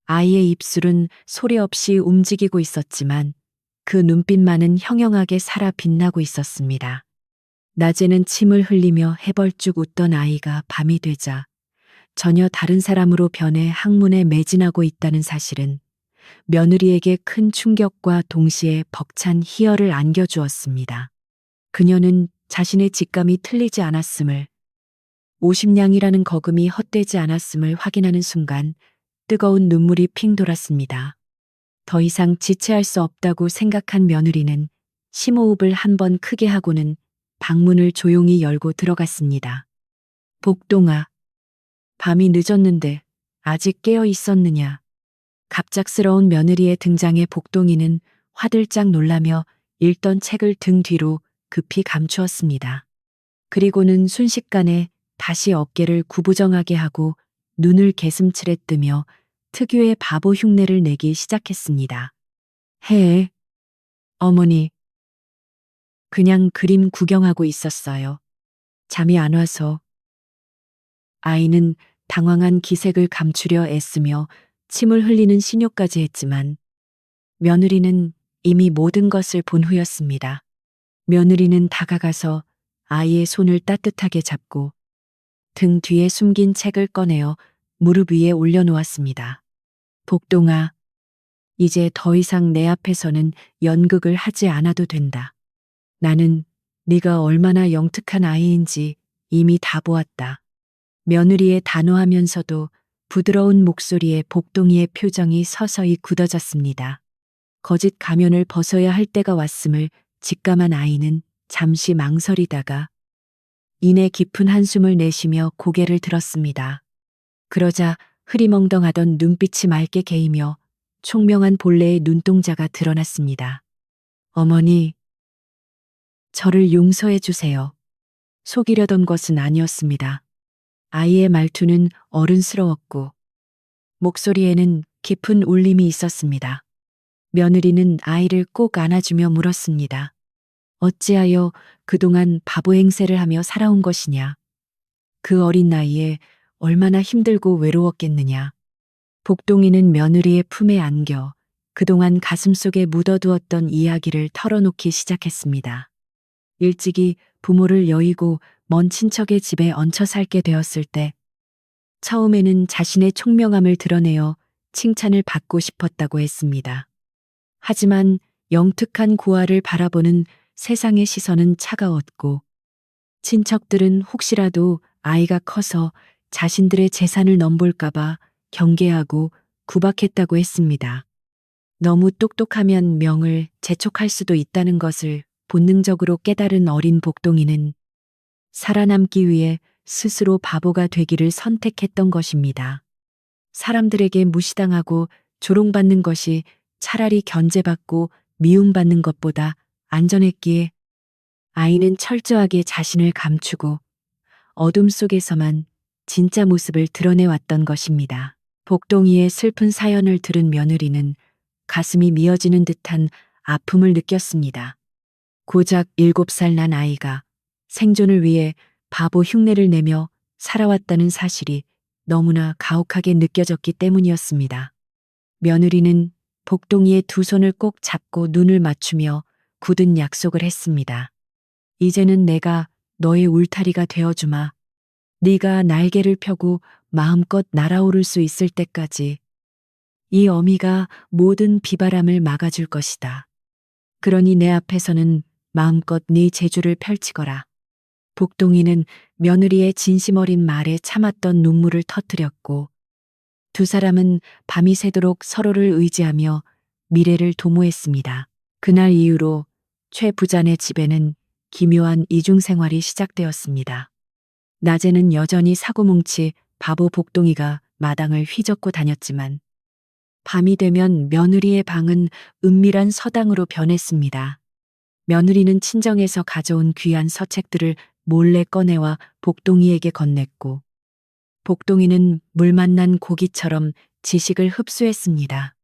Speaker 1: 아이의 입술은 소리 없이 움직이고 있었지만 그 눈빛만은 형형하게 살아 빛나고 있었습니다. 낮에는 침을 흘리며 해벌쭉 웃던 아이가 밤이 되자 전혀 다른 사람으로 변해 학문에 매진하고 있다는 사실은 며느리에게 큰 충격과 동시에 벅찬 희열을 안겨주었습니다. 그녀는 자신의 직감이 틀리지 않았음을, 50냥이라는 거금이 헛되지 않았음을 확인하는 순간 뜨거운 눈물이 핑 돌았습니다. 더 이상 지체할 수 없다고 생각한 며느리는 심호흡을 한 번 크게 하고는 방문을 조용히 열고 들어갔습니다. 복동아, 밤이 늦었는데 아직 깨어 있었느냐? 갑작스러운 며느리의 등장에 복동이는 화들짝 놀라며 읽던 책을 등 뒤로 급히 감추었습니다. 그리고는 순식간에 다시 어깨를 구부정하게 하고 눈을 개슴츠레 뜨며 특유의 바보 흉내를 내기 시작했습니다. 해, 어머니. 그냥 그림 구경하고 있었어요. 잠이 안 와서. 아이는 당황한 기색을 감추려 애쓰며 침을 흘리는 신호까지 했지만 며느리는 이미 모든 것을 본 후였습니다. 며느리는 다가가서 아이의 손을 따뜻하게 잡고 등 뒤에 숨긴 책을 꺼내어 무릎 위에 올려놓았습니다. 복동아, 이제 더 이상 내 앞에서는 연극을 하지 않아도 된다. 나는 네가 얼마나 영특한 아이인지 이미 다 보았다. 며느리의 단호하면서도 부드러운 목소리에 복동이의 표정이 서서히 굳어졌습니다. 거짓 가면을 벗어야 할 때가 왔음을 직감한 아이는 잠시 망설이다가 이내 깊은 한숨을 내쉬며 고개를 들었습니다. 그러자 흐리멍덩하던 눈빛이 맑게 개이며 총명한 본래의 눈동자가 드러났습니다. 어머니, 저를 용서해 주세요. 속이려던 것은 아니었습니다. 아이의 말투는 어른스러웠고 목소리에는 깊은 울림이 있었습니다. 며느리는 아이를 꼭 안아주며 물었습니다. 어찌하여 그동안 바보 행세를 하며 살아온 것이냐? 그 어린 나이에 얼마나 힘들고 외로웠겠느냐? 복동이는 며느리의 품에 안겨 그동안 가슴속에 묻어두었던 이야기를 털어놓기 시작했습니다. 일찍이 부모를 여의고 먼 친척의 집에 얹혀 살게 되었을 때 처음에는 자신의 총명함을 드러내어 칭찬을 받고 싶었다고 했습니다. 하지만 영특한 고아를 바라보는 세상의 시선은 차가웠고 친척들은 혹시라도 아이가 커서 자신들의 재산을 넘볼까봐 경계하고 구박했다고 했습니다. 너무 똑똑하면 명을 재촉할 수도 있다는 것을 본능적으로 깨달은 어린 복동이는 살아남기 위해 스스로 바보가 되기를 선택했던 것입니다. 사람들에게 무시당하고 조롱받는 것이 차라리 견제받고 미움받는 것보다 안전했기에 아이는 철저하게 자신을 감추고 어둠 속에서만 진짜 모습을 드러내왔던 것입니다. 복동이의 슬픈 사연을 들은 며느리는 가슴이 미어지는 듯한 아픔을 느꼈습니다. 고작 7살 난 아이가 생존을 위해 바보 흉내를 내며 살아왔다는 사실이 너무나 가혹하게 느껴졌기 때문이었습니다. 며느리는 복동이의 두 손을 꼭 잡고 눈을 맞추며 굳은 약속을 했습니다. 이제는 내가 너의 울타리가 되어주마. 네가 날개를 펴고 마음껏 날아오를 수 있을 때까지 이 어미가 모든 비바람을 막아줄 것이다. 그러니 내 앞에서는 마음껏 네 재주를 펼치거라. 복동이는 며느리의 진심 어린 말에 참았던 눈물을 터뜨렸고 두 사람은 밤이 새도록 서로를 의지하며 미래를 도모했습니다. 그날 이후로 최 부자네 집에는 기묘한 이중생활이 시작되었습니다. 낮에는 여전히 사고뭉치 바보 복동이가 마당을 휘젓고 다녔지만 밤이 되면 며느리의 방은 은밀한 서당으로 변했습니다. 며느리는 친정에서 가져온 귀한 서책들을 몰래 꺼내와 복동이에게 건넸고 복동이는 물 만난 고기처럼 지식을 흡수했습니다.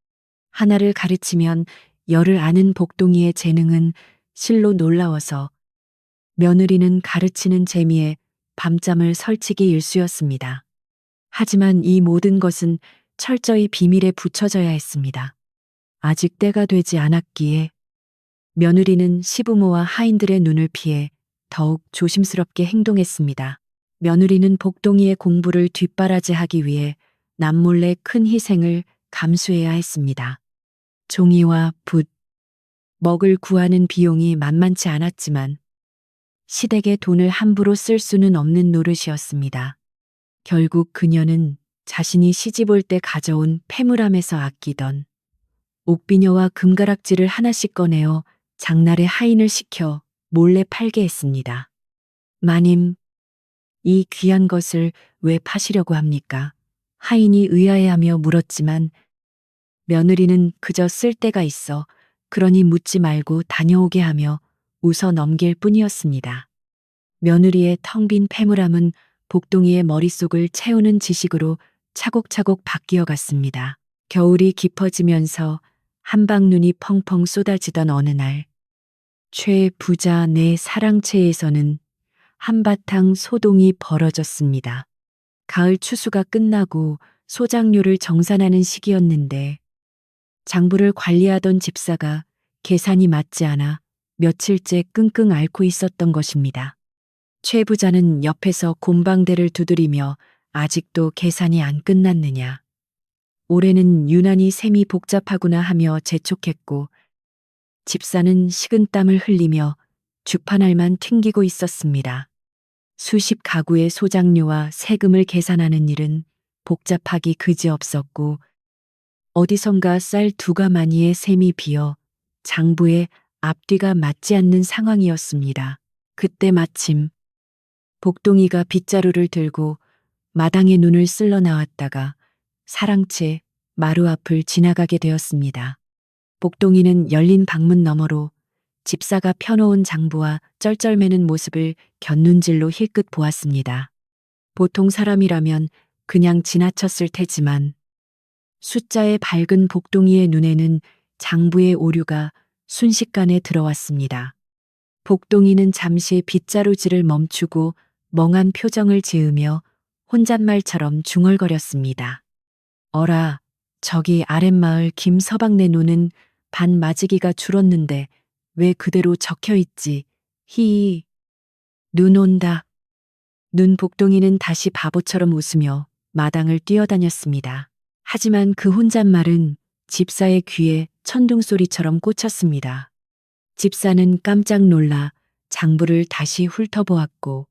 Speaker 1: 하나를 가르치면 열을 아는 복동이의 재능은 실로 놀라워서 며느리는 가르치는 재미에 밤잠을 설치기 일쑤였습니다. 하지만 이 모든 것은 철저히 비밀에 붙여져야 했습니다. 아직 때가 되지 않았기에 며느리는 시부모와 하인들의 눈을 피해 더욱 조심스럽게 행동했습니다. 며느리는 복동이의 공부를 뒷바라지하기 위해 남몰래 큰 희생을 감수해야 했습니다. 종이와 붓, 먹을 구하는 비용이 만만치 않았지만 시댁의 돈을 함부로 쓸 수는 없는 노릇이었습니다. 결국 그녀는 자신이 시집 올 때 가져온 패물함에서 아끼던 옥비녀와 금가락지를 하나씩 꺼내어 장날에 하인을 시켜 몰래 팔게 했습니다. 마님, 이 귀한 것을 왜 파시려고 합니까? 하인이 의아해하며 물었지만 며느리는 그저 쓸 데가 있어 그러니 묻지 말고 다녀오게 하며 웃어 넘길 뿐이었습니다. 며느리의 텅 빈 패물함은 복동이의 머릿속을 채우는 지식으로 차곡차곡 바뀌어 갔습니다. 겨울이 깊어지면서 한방눈이 펑펑 쏟아지던 어느 날, 최 부자 내 사랑채에서는 한바탕 소동이 벌어졌습니다. 가을 추수가 끝나고 소작료를 정산하는 시기였는데 장부를 관리하던 집사가 계산이 맞지 않아 며칠째 끙끙 앓고 있었던 것입니다. 최 부자는 옆에서 곰방대를 두드리며 아직도 계산이 안 끝났느냐. 올해는 유난히 셈이 복잡하구나 하며 재촉했고 집사는 식은땀을 흘리며 주판알만 튕기고 있었습니다. 수십 가구의 소작료와 세금을 계산하는 일은 복잡하기 그지없었고 어디선가 쌀 2가마니의 셈이 비어 장부에 앞뒤가 맞지 않는 상황이었습니다. 그때 마침 복동이가 빗자루를 들고 마당에 눈을 쓸러 나왔다가 사랑채 마루 앞을 지나가게 되었습니다. 복동이는 열린 방문 너머로 집사가 펴놓은 장부와 쩔쩔매는 모습을 곁눈질로 힐끗 보았습니다. 보통 사람이라면 그냥 지나쳤을 테지만 숫자의 밝은 복동이의 눈에는 장부의 오류가 순식간에 들어왔습니다. 복동이는 잠시 빗자루질을 멈추고 멍한 표정을 지으며 혼잣말처럼 중얼거렸습니다. 어라, 저기 아랫마을 김서방네 노는 반마지기가 줄었는데 왜 그대로 적혀있지? 히히. 눈 온다. 눈 복동이는 다시 바보처럼 웃으며 마당을 뛰어다녔습니다. 하지만 그 혼잣말은 집사의 귀에 천둥소리처럼 꽂혔습니다. 집사는 깜짝 놀라 장부를 다시 훑어보았고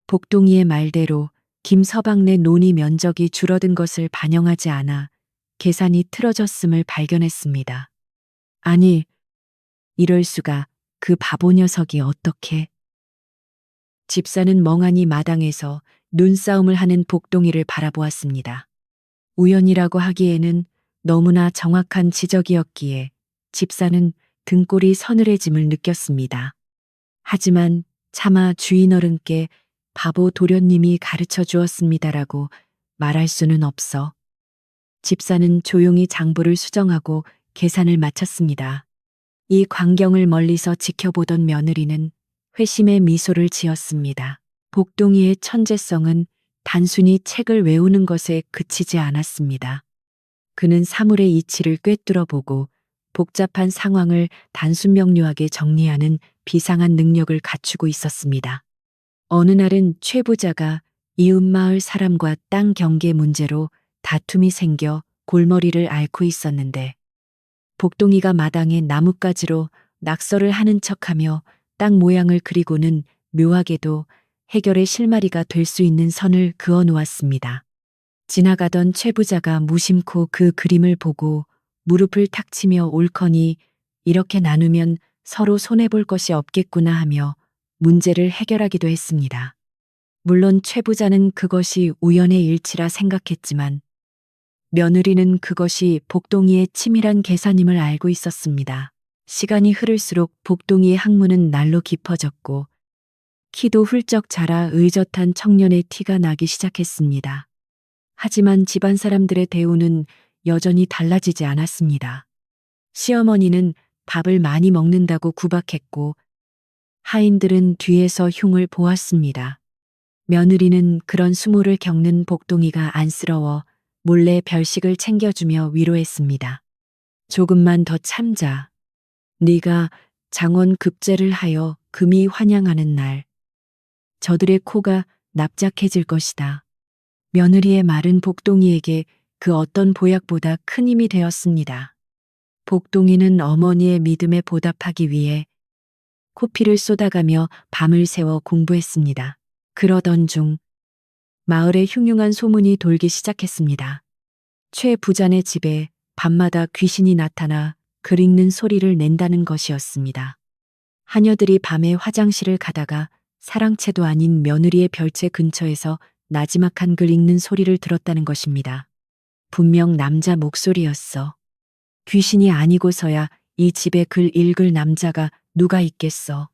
Speaker 1: 복동이의 말대로 김서방네 논의 면적이 줄어든 것을 반영하지 않아 계산이 틀어졌음을 발견했습니다. 아니, 이럴 수가. 그 바보 녀석이 어떻게. 집사는 멍하니 마당에서 눈싸움을 하는 복동이를 바라보았습니다. 우연이라고 하기에는 너무나 정확한 지적이었기에 집사는 등골이 서늘해짐을 느꼈습니다. 하지만 차마 주인 어른께 바보 도련님이 가르쳐 주었습니다라고 말할 수는 없어. 집사는 조용히 장부를 수정하고 계산을 마쳤습니다. 이 광경을 멀리서 지켜보던 며느리는 회심의 미소를 지었습니다. 복동이의 천재성은 단순히 책을 외우는 것에 그치지 않았습니다. 그는 사물의 이치를 꿰뚫어 보고 복잡한 상황을 단순 명료하게 정리하는 비상한 능력을 갖추고 있었습니다. 어느 날은 최 부자가 이웃마을 사람과 땅 경계 문제로 다툼이 생겨 골머리를 앓고 있었는데 복동이가 마당에 나뭇가지로 낙서를 하는 척하며 땅 모양을 그리고는 묘하게도 해결의 실마리가 될 수 있는 선을 그어 놓았습니다. 지나가던 최 부자가 무심코 그 그림을 보고 무릎을 탁 치며 옳거니 이렇게 나누면 서로 손해볼 것이 없겠구나 하며 문제를 해결하기도 했습니다. 물론 최 부자는 그것이 우연의 일치라 생각했지만 며느리는 그것이 복동이의 치밀한 계산임을 알고 있었습니다. 시간이 흐를수록 복동이의 학문은 날로 깊어졌고 키도 훌쩍 자라 의젓한 청년의 티가 나기 시작했습니다. 하지만 집안 사람들의 대우는 여전히 달라지지 않았습니다. 시어머니는 밥을 많이 먹는다고 구박했고 하인들은 뒤에서 흉을 보았습니다. 며느리는 그런 수모를 겪는 복동이가 안쓰러워 몰래 별식을 챙겨주며 위로했습니다. 조금만 더 참자. 네가 장원 급제를 하여 금이 환영하는 날 저들의 코가 납작해질 것이다. 며느리의 말은 복동이에게 그 어떤 보약보다 큰 힘이 되었습니다. 복동이는 어머니의 믿음에 보답하기 위해 코피를 쏟아가며 밤을 새워 공부했습니다. 그러던 중 마을에 흉흉한 소문이 돌기 시작했습니다. 최 부자네 집에 밤마다 귀신이 나타나 글 읽는 소리를 낸다는 것이었습니다. 하녀들이 밤에 화장실을 가다가 사랑채도 아닌 며느리의 별채 근처에서 나지막한 글 읽는 소리를 들었다는 것입니다. 분명 남자 목소리였어. 귀신이 아니고서야 이 집에 글 읽을 남자가 누가 있겠어.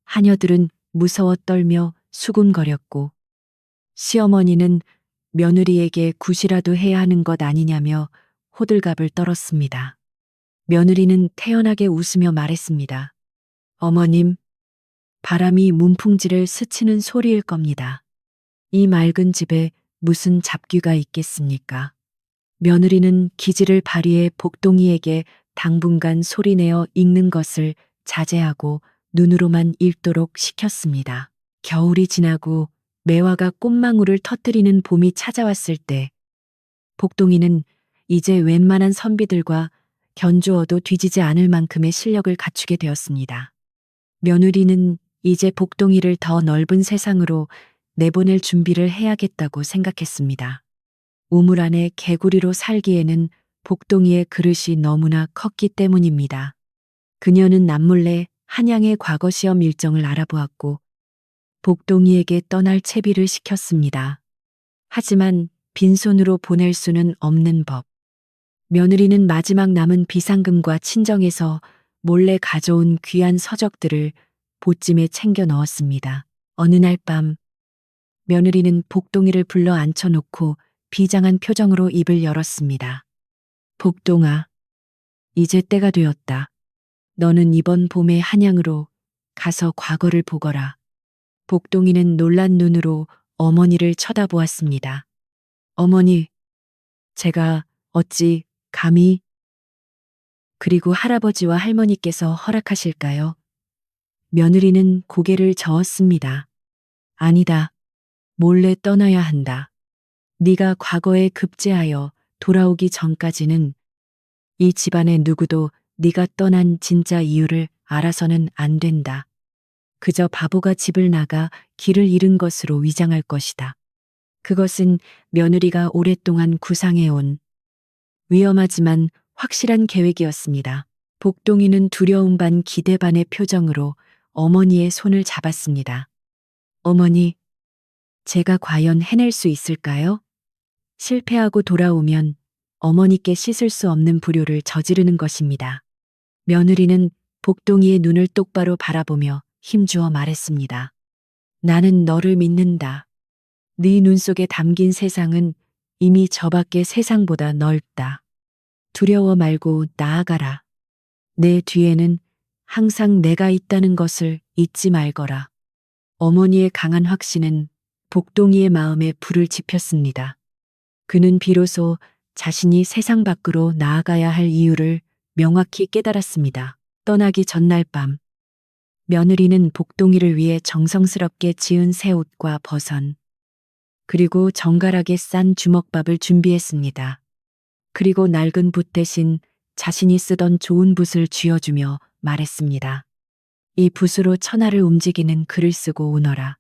Speaker 1: 하녀들은 무서워 떨며 수군거렸고 시어머니는 며느리에게 굿이라도 해야 하는 것 아니냐며 호들갑을 떨었습니다. 며느리는 태연하게 웃으며 말했습니다. 어머님, 바람이 문풍지를 스치는 소리일 겁니다. 이 맑은 집에 무슨 잡귀가 있겠습니까? 며느리는 기지를 발휘해 복동이에게 당분간 소리내어 읽는 것을 자제하고 눈으로만 읽도록 시켰습니다. 겨울이 지나고 매화가 꽃망울을 터뜨리는 봄이 찾아왔을 때 복동이는 이제 웬만한 선비들과 견주어도 뒤지지 않을 만큼의 실력을 갖추게 되었습니다. 며느리는 이제 복동이를 더 넓은 세상으로 내보낼 준비를 해야겠다고 생각했습니다. 우물 안에 개구리로 살기에는 복동이의 그릇이 너무나 컸기 때문입니다. 그녀는 남몰래 한양의 과거 시험 일정을 알아보았고 복동이에게 떠날 채비를 시켰습니다. 하지만 빈손으로 보낼 수는 없는 법. 며느리는 마지막 남은 비상금과 친정에서 몰래 가져온 귀한 서적들을 보찜에 챙겨 넣었습니다. 어느 날 밤 며느리는 복동이를 불러 앉혀놓고 비장한 표정으로 입을 열었습니다. 복동아, 이제 때가 되었다. 너는 이번 봄에 한양으로 가서 과거를 보거라. 복동이는 놀란 눈으로 어머니를 쳐다보았습니다. 어머니, 제가 어찌 감히? 그리고 할아버지와 할머니께서 허락하실까요? 며느리는 고개를 저었습니다. 아니다. 몰래 떠나야 한다. 네가 과거에 급제하여 돌아오기 전까지는 이 집안의 누구도 네가 떠난 진짜 이유를 알아서는 안 된다. 그저 바보가 집을 나가 길을 잃은 것으로 위장할 것이다. 그것은 며느리가 오랫동안 구상해온 위험하지만 확실한 계획이었습니다. 복동이는 두려움 반 기대 반의 표정으로 어머니의 손을 잡았습니다. 어머니, 제가 과연 해낼 수 있을까요? 실패하고 돌아오면 어머니께 씻을 수 없는 불효를 저지르는 것입니다. 며느리는 복동이의 눈을 똑바로 바라보며 힘주어 말했습니다. 나는 너를 믿는다. 네 눈 속에 담긴 세상은 이미 저 밖의 세상보다 넓다. 두려워 말고 나아가라. 내 뒤에는 항상 내가 있다는 것을 잊지 말거라. 어머니의 강한 확신은 복동이의 마음에 불을 지폈습니다. 그는 비로소 자신이 세상 밖으로 나아가야 할 이유를 명확히 깨달았습니다. 떠나기 전날 밤, 며느리는 복동이를 위해 정성스럽게 지은 새 옷과 버선, 그리고 정갈하게 싼 주먹밥을 준비했습니다. 그리고 낡은 붓 대신 자신이 쓰던 좋은 붓을 쥐어주며 말했습니다. 이 붓으로 천하를 움직이는 글을 쓰고 오너라.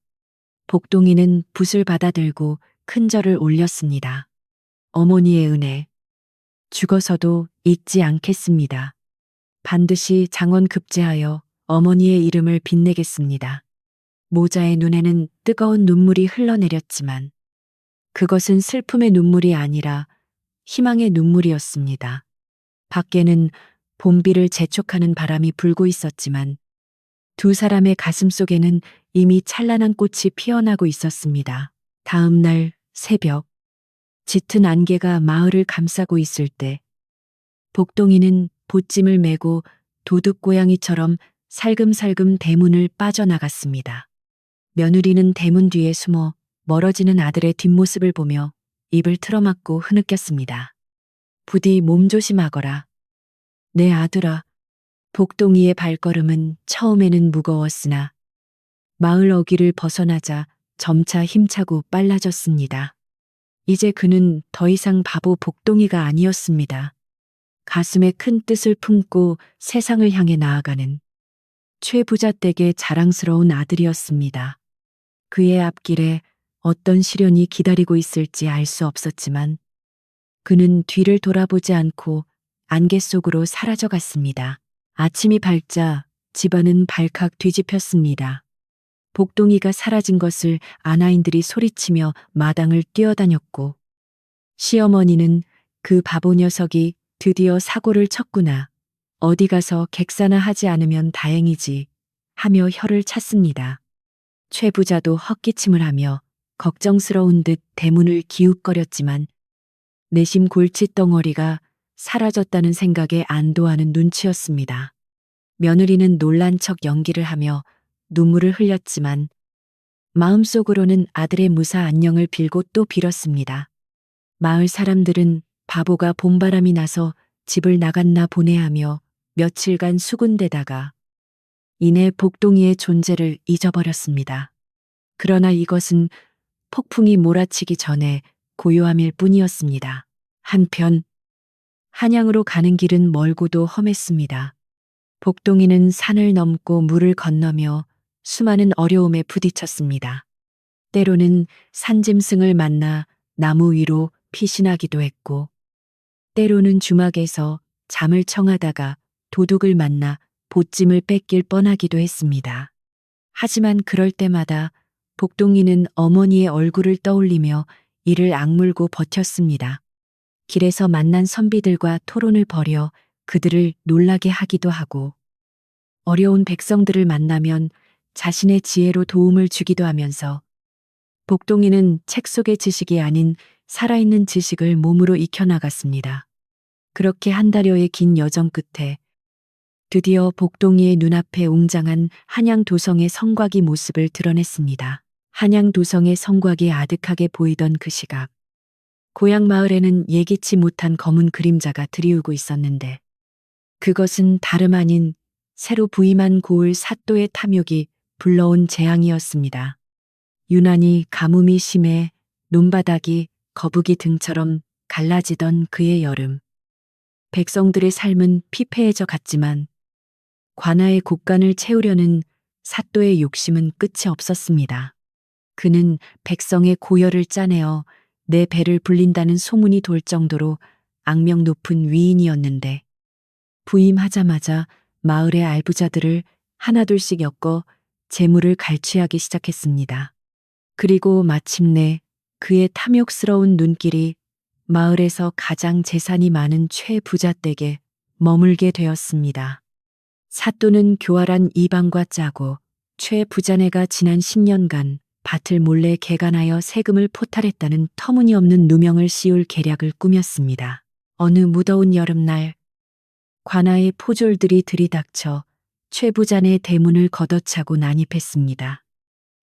Speaker 1: 복동이는 붓을 받아들고 큰 절을 올렸습니다. 어머니의 은혜, 죽어서도 잊지 않겠습니다. 반드시 장원급제하여 어머니의 이름을 빛내겠습니다. 모자의 눈에는 뜨거운 눈물이 흘러내렸지만 그것은 슬픔의 눈물이 아니라 희망의 눈물이었습니다. 밖에는 봄비를 재촉하는 바람이 불고 있었지만 두 사람의 가슴 속에는 이미 찬란한 꽃이 피어나고 있었습니다. 다음 날 새벽, 짙은 안개가 마을을 감싸고 있을 때 복동이는 보찜을 메고 도둑고양이처럼 살금살금 대문을 빠져나갔습니다. 며느리는 대문 뒤에 숨어 멀어지는 아들의 뒷모습을 보며 입을 틀어막고 흐느꼈습니다. 부디 몸조심하거라. 내 아들아. 복동이의 발걸음은 처음에는 무거웠으나 마을 어귀를 벗어나자 점차 힘차고 빨라졌습니다. 이제 그는 더 이상 바보 복동이가 아니었습니다. 가슴에 큰 뜻을 품고 세상을 향해 나아가는 최부자댁의 자랑스러운 아들이었습니다. 그의 앞길에 어떤 시련이 기다리고 있을지 알 수 없었지만 그는 뒤를 돌아보지 않고 안개 속으로 사라져갔습니다. 아침이 밝자 집안은 발칵 뒤집혔습니다. 복동이가 사라진 것을 아나인들이 소리치며 마당을 뛰어다녔고 시어머니는 그 바보 녀석이 드디어 사고를 쳤구나. 어디 가서 객사나 하지 않으면 다행이지 하며 혀를 찼습니다. 최 부자도 헛기침을 하며 걱정스러운 듯 대문을 기웃거렸지만 내심 골칫덩어리가 사라졌다는 생각에 안도하는 눈치였습니다. 며느리는 놀란 척 연기를 하며 눈물을 흘렸지만 마음속으로는 아들의 무사 안녕을 빌고 또 빌었습니다. 마을 사람들은 바보가 봄바람이 나서 집을 나갔나 보내 하며 며칠간 수군대다가 이내 복동이의 존재를 잊어버렸습니다. 그러나 이것은 폭풍이 몰아치기 전에 고요함일 뿐이었습니다. 한편 한양으로 가는 길은 멀고도 험했습니다. 복동이는 산을 넘고 물을 건너며 수많은 어려움에 부딪혔습니다. 때로는 산짐승을 만나 나무 위로 피신하기도 했고, 때로는 주막에서 잠을 청하다가 도둑을 만나 보찜을 뺏길 뻔하기도 했습니다. 하지만 그럴 때마다 복동이는 어머니의 얼굴을 떠올리며 이를 악물고 버텼습니다. 길에서 만난 선비들과 토론을 벌여 그들을 놀라게 하기도 하고, 어려운 백성들을 만나면 자신의 지혜로 도움을 주기도 하면서 복동이는 책 속의 지식이 아닌 살아있는 지식을 몸으로 익혀나갔습니다. 그렇게 한 달여의 긴 여정 끝에 드디어 복동이의 눈앞에 웅장한 한양도성의 성곽이 모습을 드러냈습니다. 한양도성의 성곽이 아득하게 보이던 그 시각, 고향 마을에는 예기치 못한 검은 그림자가 드리우고 있었는데 그것은 다름 아닌 새로 부임한 고을 사또의 탐욕이 불러온 재앙이었습니다. 유난히 가뭄이 심해 논바닥이 거북이 등처럼 갈라지던 그의 여름. 백성들의 삶은 피폐해져 갔지만 관아의 곳간을 채우려는 사또의 욕심은 끝이 없었습니다. 그는 백성의 고열을 짜내어 내 배를 불린다는 소문이 돌 정도로 악명 높은 위인이었는데 부임하자마자 마을의 알부자들을 하나둘씩 엮어 재물을 갈취하기 시작했습니다. 그리고 마침내 그의 탐욕스러운 눈길이 마을에서 가장 재산이 많은 최 부자 댁에 머물게 되었습니다. 사또는 교활한 이방과 짜고 최 부자네가 지난 10년간 밭을 몰래 개간하여 세금을 포탈했다는 터무니없는 누명을 씌울 계략을 꾸몄습니다. 어느 무더운 여름날 관아의 포졸들이 들이닥쳐 최 부자네 대문을 걷어차고 난입했습니다.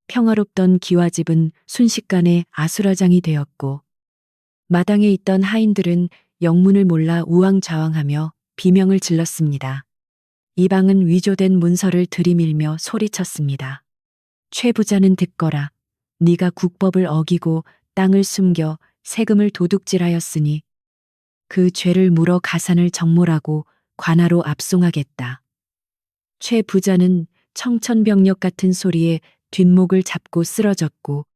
Speaker 1: 평화롭던 기와집은 순식간에 아수라장이 되었고 마당에 있던 하인들은 영문을 몰라 우왕좌왕하며 비명을 질렀습니다. 이방은 위조된 문서를 들이밀며 소리쳤습니다. 최 부자는 듣거라. 네가 국법을 어기고 땅을 숨겨 세금을 도둑질하였으니 그 죄를 물어 가산을 정몰하고 관아로 압송하겠다. 최 부자는 청천벽력 같은 소리에 뒷목을 잡고 쓰러졌고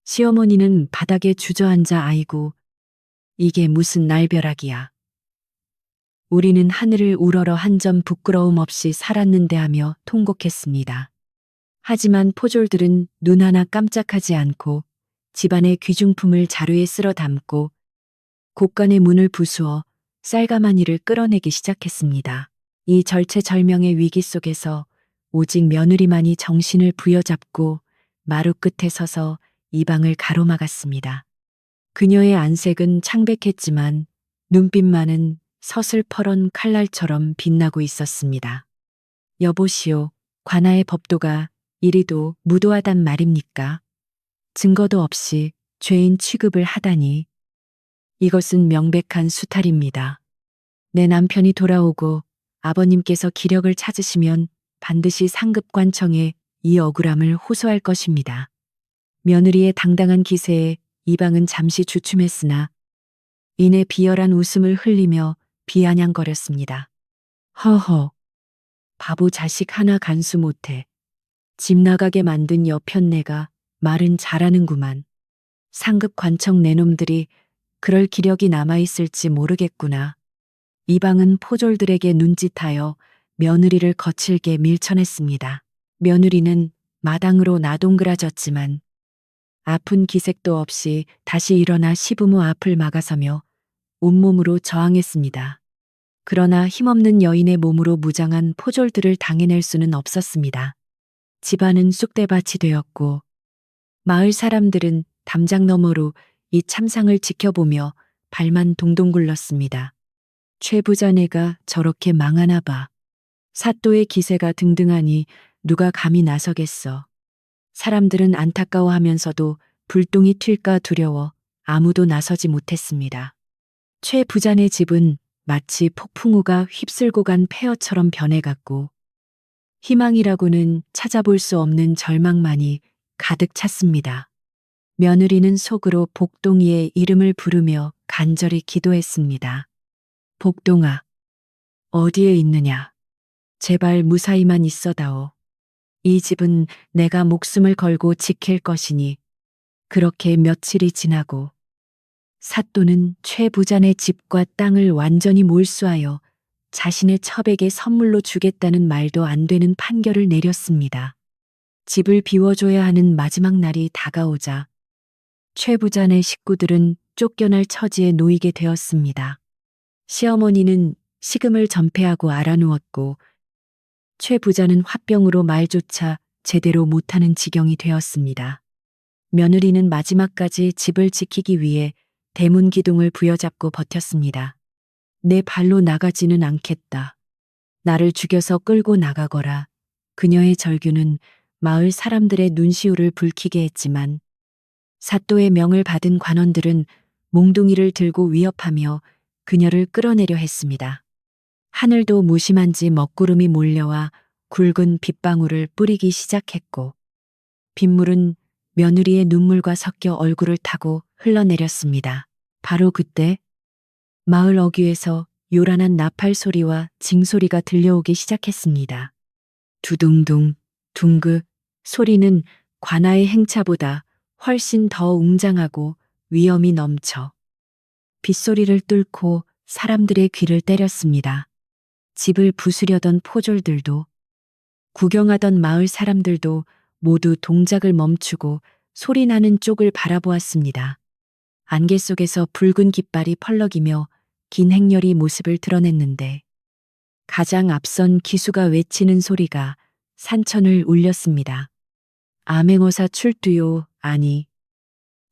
Speaker 1: 시어머니는 바닥에 주저앉아 아이고 이게 무슨 날벼락이야. 우리는 하늘을 우러러 한 점 부끄러움 없이 살았는데 하며 통곡했습니다. 하지만 포졸들은 눈 하나 깜짝하지 않고 집안의 귀중품을 자루에 쓸어 담고 곳간의 문을 부수어 쌀가마니를 끌어내기 시작했습니다. 이 절체절명의 위기 속에서 오직 며느리만이 정신을 부여잡고 마루 끝에 서서 이방을 가로막았습니다. 그녀의 안색은 창백했지만 눈빛만은 서슬퍼런 칼날처럼 빛나고 있었습니다. 여보시오, 관아의 법도가 이리도 무도하단 말입니까? 증거도 없이 죄인 취급을 하다니. 이것은 명백한 수탈입니다. 내 남편이 돌아오고 아버님께서 기력을 찾으시면 반드시 상급관청에 이 억울함을 호소할 것입니다. 며느리의 당당한 기세에 이방은 잠시 주춤했으나 이내 비열한 웃음을 흘리며 비아냥거렸습니다. 허허, 바보 자식 하나 간수 못해. 집 나가게 만든 여편네가 말은 잘하는구만. 상급관청 내놈들이 그럴 기력이 남아있을지 모르겠구나. 이방은 포졸들에게 눈짓하여 며느리를 거칠게 밀쳐냈습니다. 며느리는 마당으로 나동그라졌지만 아픈 기색도 없이 다시 일어나 시부모 앞을 막아서며 온몸으로 저항했습니다. 그러나 힘없는 여인의 몸으로 무장한 포졸들을 당해낼 수는 없었습니다. 집안은 쑥대밭이 되었고 마을 사람들은 담장 너머로 이 참상을 지켜보며 발만 동동 굴렀습니다. 최 부자네가 저렇게 망하나 봐. 사또의 기세가 등등하니 누가 감히 나서겠어. 사람들은 안타까워하면서도 불똥이 튈까 두려워 아무도 나서지 못했습니다. 최 부자네 집은 마치 폭풍우가 휩쓸고 간 폐허처럼 변해갔고 희망이라고는 찾아볼 수 없는 절망만이 가득 찼습니다. 며느리는 속으로 복동이의 이름을 부르며 간절히 기도했습니다. 복동아, 어디에 있느냐? 제발 무사히만 있어다오. 이 집은 내가 목숨을 걸고 지킬 것이니. 그렇게 며칠이 지나고 사또는 최 부자네 집과 땅을 완전히 몰수하여 자신의 첩에게 선물로 주겠다는 말도 안 되는 판결을 내렸습니다. 집을 비워줘야 하는 마지막 날이 다가오자 최 부자네 식구들은 쫓겨날 처지에 놓이게 되었습니다. 시어머니는 식음을 전폐하고 알아누웠고 최 부자는 화병으로 말조차 제대로 못하는 지경이 되었습니다. 며느리는 마지막까지 집을 지키기 위해 대문 기둥을 부여잡고 버텼습니다. 내 발로 나가지는 않겠다. 나를 죽여서 끌고 나가거라. 그녀의 절규는 마을 사람들의 눈시울을 붉히게 했지만 사또의 명을 받은 관원들은 몽둥이를 들고 위협하며 그녀를 끌어내려 했습니다. 하늘도 무심한지 먹구름이 몰려와 굵은 빗방울을 뿌리기 시작했고 빗물은 며느리의 눈물과 섞여 얼굴을 타고 흘러내렸습니다. 바로 그때 마을 어귀에서 요란한 나팔 소리와 징소리가 들려오기 시작했습니다. 두둥둥, 둥그 소리는 관아의 행차보다 훨씬 더 웅장하고 위엄이 넘쳐 빗소리를 뚫고 사람들의 귀를 때렸습니다. 집을 부수려던 포졸들도 구경하던 마을 사람들도 모두 동작을 멈추고 소리나는 쪽을 바라보았습니다. 안개 속에서 붉은 깃발이 펄럭이며 긴 행렬이 모습을 드러냈는데 가장 앞선 기수가 외치는 소리가 산천을 울렸습니다. 암행어사 출두요, 아니.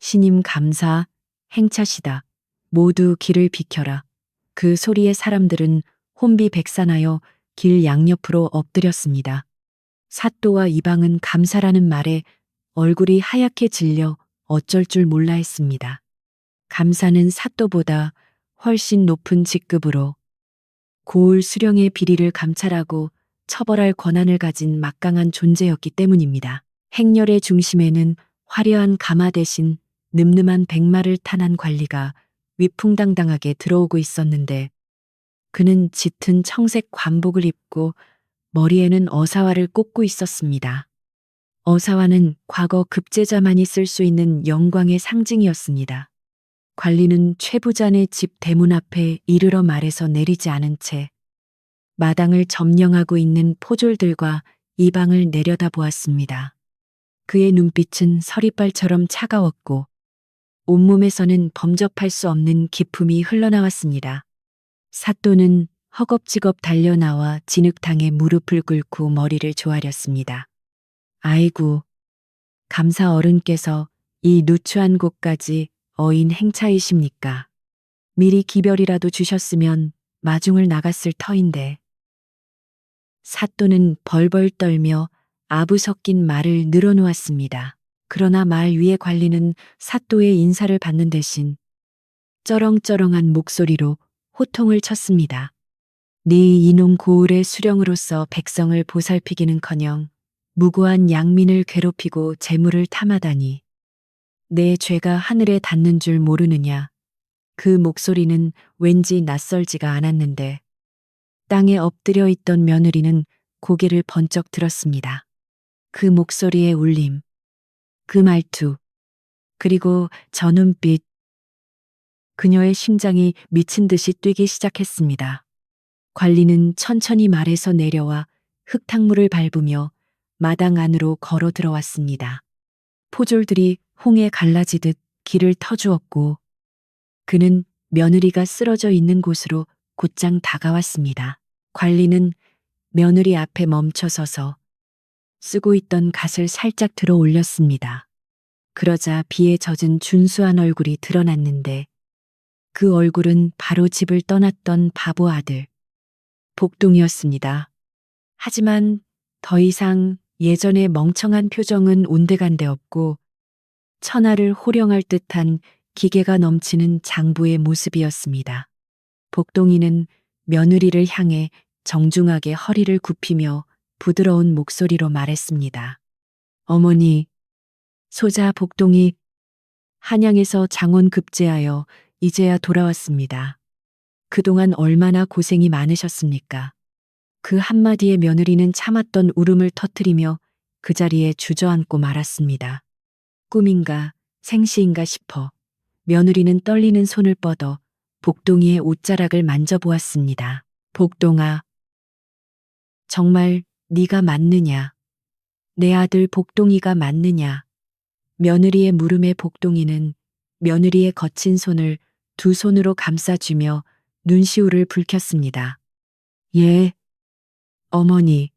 Speaker 1: 신임 감사, 행차시다. 모두 길을 비켜라. 그 소리에 사람들은 혼비백산하여 길 양옆으로 엎드렸습니다. 사또와 이방은 감사라는 말에 얼굴이 하얗게 질려 어쩔 줄 몰라 했습니다. 감사는 사또보다 훨씬 높은 직급으로 고을 수령의 비리를 감찰하고 처벌할 권한을 가진 막강한 존재였기 때문입니다. 행렬의 중심에는 화려한 가마 대신 늠름한 백마를 탄한 관리가 위풍당당하게 들어오고 있었는데 그는 짙은 청색 관복을 입고 머리에는 어사화를 꽂고 있었습니다. 어사화는 과거 급제자만이 쓸 수 있는 영광의 상징이었습니다. 관리는 최부잔의 집 대문 앞에 이르러 말에서 내리지 않은 채 마당을 점령하고 있는 포졸들과 이방을 내려다보았습니다. 그의 눈빛은 서리발처럼 차가웠고 온몸에서는 범접할 수 없는 기품이 흘러나왔습니다. 사또는 허겁지겁 달려나와 진흙탕에 무릎을 꿇고 머리를 조아렸습니다. 아이고, 감사 어른께서 이 누추한 곳까지 어인 행차이십니까? 미리 기별이라도 주셨으면 마중을 나갔을 터인데. 사또는 벌벌 떨며 아부 섞인 말을 늘어놓았습니다. 그러나 말 위의 관리는 사또의 인사를 받는 대신 쩌렁쩌렁한 목소리로 호통을 쳤습니다. 네 이놈 고을의 수령으로서 백성을 보살피기는커녕 무고한 양민을 괴롭히고 재물을 탐하다니. 내 죄가 하늘에 닿는 줄 모르느냐. 그 목소리는 왠지 낯설지가 않았는데 땅에 엎드려 있던 며느리는 고개를 번쩍 들었습니다. 그 목소리의 울림, 그 말투, 그리고 저 눈빛. 그녀의 심장이 미친 듯이 뛰기 시작했습니다. 관리는 천천히 말에서 내려와 흙탕물을 밟으며 마당 안으로 걸어 들어왔습니다. 포졸들이 홍에 갈라지듯 길을 터주었고 그는 며느리가 쓰러져 있는 곳으로 곧장 다가왔습니다. 관리는 며느리 앞에 멈춰서서 쓰고 있던 갓을 살짝 들어 올렸습니다. 그러자 비에 젖은 준수한 얼굴이 드러났는데 그 얼굴은 바로 집을 떠났던 바보 아들 복동이었습니다. 하지만 더 이상 예전의 멍청한 표정은 온데간데 없고 천하를 호령할 듯한 기계가 넘치는 장부의 모습이었습니다. 복동이는 며느리를 향해 정중하게 허리를 굽히며 부드러운 목소리로 말했습니다. 어머니, 소자 복동이 한양에서 장원 급제하여 이제야 돌아왔습니다. 그동안 얼마나 고생이 많으셨습니까? 그 한마디에 며느리는 참았던 울음을 터뜨리며 그 자리에 주저앉고 말았습니다. 꿈인가 생시인가 싶어 며느리는 떨리는 손을 뻗어 복동이의 옷자락을 만져보았습니다. 복동아, 정말 네가 맞느냐? 내 아들 복동이가 맞느냐? 며느리의 물음에 복동이는 며느리의 거친 손을 두 손으로 감싸주며 눈시울을 붉혔습니다. 예, 어머니,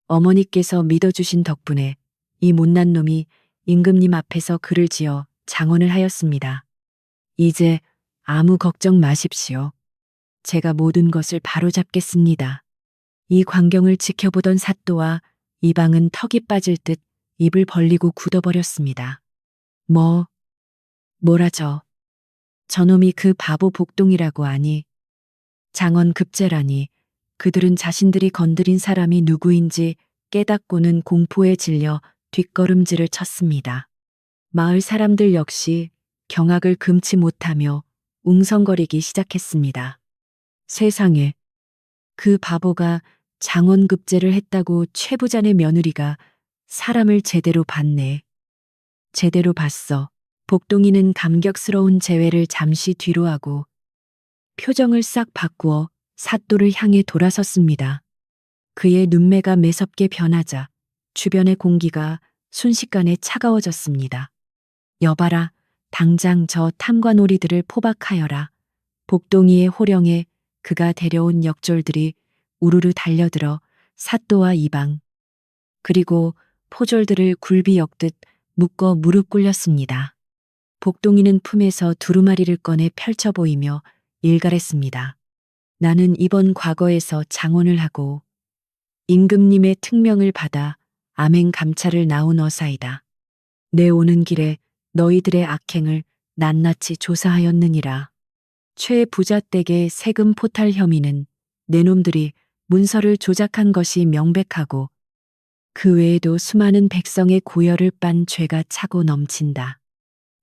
Speaker 1: 어머니께서 믿어주신 덕분에 이 못난 놈이 임금님 앞에서 글을 지어 장원을 하였습니다. 이제 아무 걱정 마십시오. 제가 모든 것을 바로잡겠습니다. 이 광경을 지켜보던 사또와 이방은 턱이 빠질 듯 입을 벌리고 굳어버렸습니다. 뭐라죠? 저놈이 그 바보 복동이라고 하니, 장원 급제라니, 그들은 자신들이 건드린 사람이 누구인지 깨닫고는 공포에 질려 뒷걸음질을 쳤습니다. 마을 사람들 역시 경악을 금치 못하며 웅성거리기 시작했습니다. 세상에, 그 바보가 장원급제를 했다고 최부잔의 며느리가 사람을 제대로 봤네. 제대로 봤어. 복동이는 감격스러운 재회를 잠시 뒤로 하고 표정을 싹 바꾸어 사또를 향해 돌아섰습니다. 그의 눈매가 매섭게 변하자 주변의 공기가 순식간에 차가워졌습니다. 여봐라, 당장 저 탐관오리들을 포박하여라. 복동이의 호령에 그가 데려온 역졸들이 우르르 달려들어 사또와 이방 그리고 포졸들을 굴비 엮듯 묶어 무릎 꿇렸습니다. 복동이는 품에서 두루마리를 꺼내 펼쳐 보이며 일갈했습니다. 나는 이번 과거에서 장원을 하고 임금님의 특명을 받아 암행 감찰을 나온 어사이다. 내 오는 길에 너희들의 악행을 낱낱이 조사하였느니라. 최 부자 댁의 세금 포탈 혐의는 내놈들이 문서를 조작한 것이 명백하고 그 외에도 수많은 백성의 고열을 빤 죄가 차고 넘친다.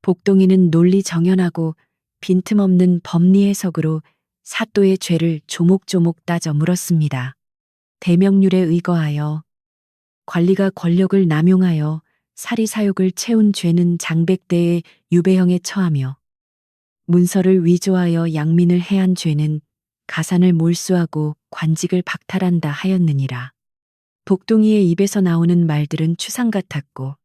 Speaker 1: 복동이는 논리 정연하고 빈틈없는 법리 해석으로 사또의 죄를 조목조목 따져 물었습니다. 대명률에 의거하여 관리가 권력을 남용하여 사리사욕을 채운 죄는 장백대의 유배형에 처하며 문서를 위조하여 양민을 해한 죄는 가산을 몰수하고 관직을 박탈한다 하였느니라. 복동이의 입에서 나오는 말들은 추상 같았고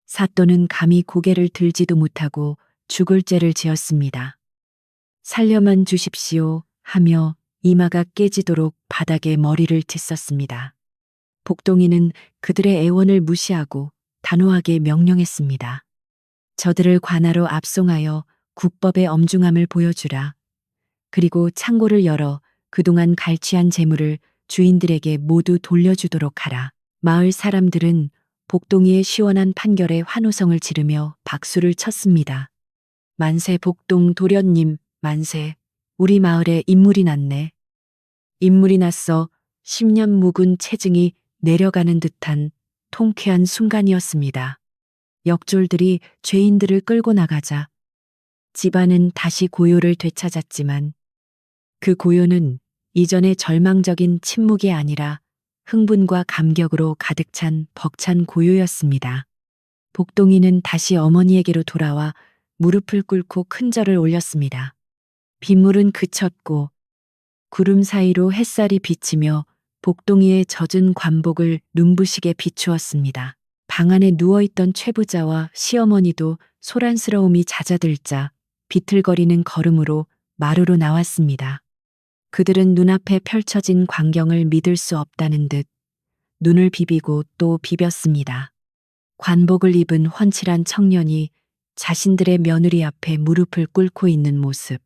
Speaker 1: 사또는 감히 고개를 들지도 못하고 죽을 죄를 지었습니다. 살려만 주십시오 하며 이마가 깨지도록 바닥에 머리를 딛었습니다. 복동이는 그들의 애원을 무시하고 단호하게 명령했습니다. 저들을 관하로 압송하여 국법의 엄중함을 보여주라. 그리고 창고를 열어 그동안 갈취한 재물을 주인들에게 모두 돌려주도록 하라. 마을 사람들은 복동이의 시원한 판결에 환호성을 지르며 박수를 쳤습니다. 만세 복동 도련님, 만세. 우리 마을에 인물이 났네. 인물이 났어 10년 묵은 체증이 내려가는 듯한 통쾌한 순간이었습니다. 역졸들이 죄인들을 끌고 나가자 집안은 다시 고요를 되찾았지만 그 고요는 이전의 절망적인 침묵이 아니라 흥분과 감격으로 가득 찬 벅찬 고요였습니다. 복동이는 다시 어머니에게로 돌아와 무릎을 꿇고 큰 절을 올렸습니다. 빗물은 그쳤고 구름 사이로 햇살이 비치며 복동이의 젖은 관복을 눈부시게 비추었습니다. 방 안에 누워있던 최부자와 시어머니도 소란스러움이 잦아들자 비틀거리는 걸음으로 마루로 나왔습니다. 그들은 눈앞에 펼쳐진 광경을 믿을 수 없다는 듯 눈을 비비고 또 비볐습니다. 관복을 입은 훤칠한 청년이 자신들의 며느리 앞에 무릎을 꿇고 있는 모습.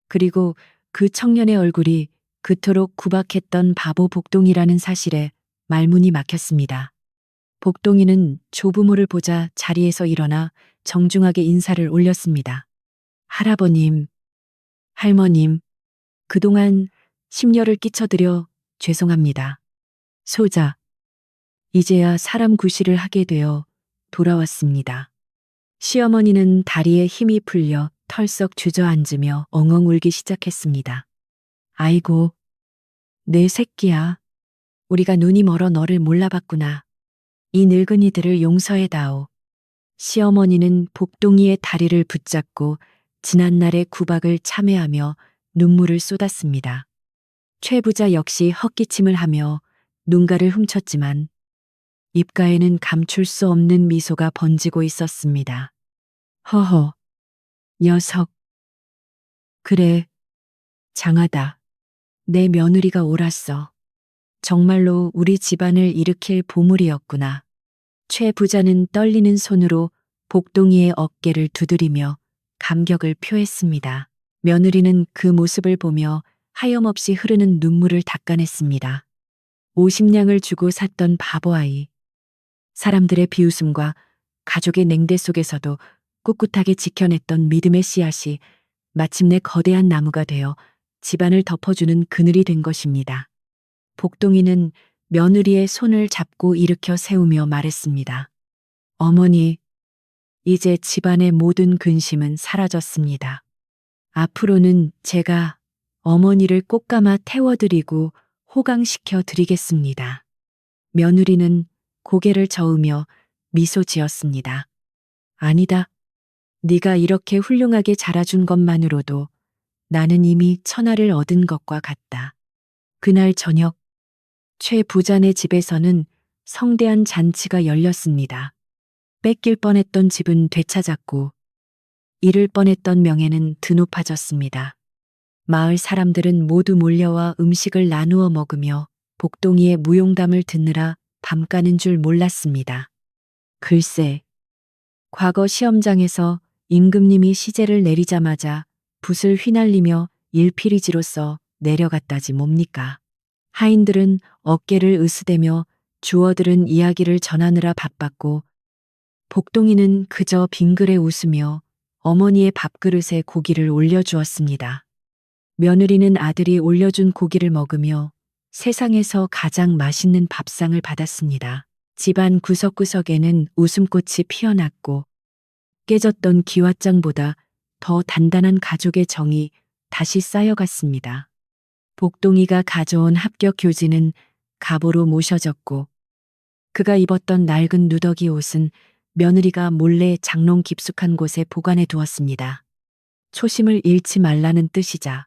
Speaker 1: 그리고 그 청년의 얼굴이 그토록 구박했던 바보 복동이라는 사실에 말문이 막혔습니다. 복동이는 조부모를 보자 자리에서 일어나 정중하게 인사를 올렸습니다. 할아버님, 할머님, 그동안 심려를 끼쳐드려 죄송합니다. 소자, 이제야 사람 구실을 하게 되어 돌아왔습니다. 시어머니는 다리에 힘이 풀려 털썩 주저앉으며 엉엉 울기 시작했습니다. 아이고, 내 새끼야. 우리가 눈이 멀어 너를 몰라봤구나. 이 늙은이들을 용서해다오. 시어머니는 복동이의 다리를 붙잡고 지난날의 구박을 참회하며 눈물을 쏟았습니다. 최부자 역시 헛기침을 하며 눈가를 훔쳤지만 입가에는 감출 수 없는 미소가 번지고 있었습니다. 허허, 녀석. 그래, 장하다. 내 며느리가 옳았어. 정말로 우리 집안을 일으킬 보물이었구나. 최 부자는 떨리는 손으로 복동이의 어깨를 두드리며 감격을 표했습니다. 며느리는 그 모습을 보며 하염없이 흐르는 눈물을 닦아냈습니다. 50냥을 주고 샀던 바보아이. 사람들의 비웃음과 가족의 냉대 속에서도 꿋꿋하게 지켜냈던 믿음의 씨앗이 마침내 거대한 나무가 되어 집안을 덮어주는 그늘이 된 것입니다. 복동이는 며느리의 손을 잡고 일으켜 세우며 말했습니다. 어머니, 이제 집안의 모든 근심은 사라졌습니다. 앞으로는 제가 어머니를 꽃감아 태워드리고 호강시켜 드리겠습니다. 며느리는 고개를 저으며 미소 지었습니다. 아니다. 네가 이렇게 훌륭하게 자라준 것만으로도 나는 이미 천하를 얻은 것과 같다. 그날 저녁 최 부자네 집에서는 성대한 잔치가 열렸습니다. 뺏길 뻔했던 집은 되찾았고 잃을 뻔했던 명예는 드높아졌습니다. 마을 사람들은 모두 몰려와 음식을 나누어 먹으며 복동이의 무용담을 듣느라 밤 가는 줄 몰랐습니다. 글쎄, 과거 시험장에서 임금님이 시제를 내리자마자 붓을 휘날리며 일필이지로써 내려갔다지 뭡니까? 하인들은 어깨를 으스대며 주어들은 이야기를 전하느라 바빴고 복동이는 그저 빙그레 웃으며 어머니의 밥그릇에 고기를 올려주었습니다. 며느리는 아들이 올려준 고기를 먹으며 세상에서 가장 맛있는 밥상을 받았습니다. 집안 구석구석에는 웃음꽃이 피어났고 깨졌던 기와장보다 더 단단한 가족의 정이 다시 쌓여갔습니다. 복동이가 가져온 합격 교지는 가보로 모셔졌고 그가 입었던 낡은 누더기 옷은 며느리가 몰래 장롱 깊숙한 곳에 보관해 두었습니다. 초심을 잃지 말라는 뜻이자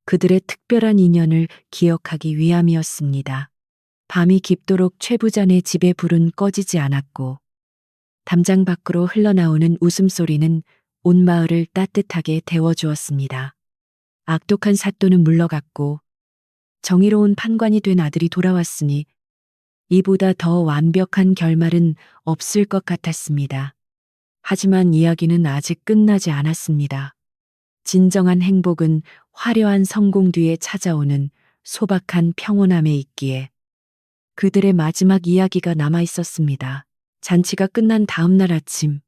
Speaker 1: 그들의 특별한 인연을 기억하기 위함이었습니다. 밤이 깊도록 최 부자네 집의 불은 꺼지지 않았고 담장 밖으로 흘러나오는 웃음소리는 온 마을을 따뜻하게 데워주었습니다. 악독한 사또는 물러갔고 정의로운 판관이 된 아들이 돌아왔으니 이보다 더 완벽한 결말은 없을 것 같았습니다. 하지만 이야기는 아직 끝나지 않았습니다. 진정한 행복은 화려한 성공 뒤에 찾아오는 소박한 평온함에 있기에 그들의 마지막 이야기가 남아 있었습니다. 잔치가 끝난 다음 날 아침,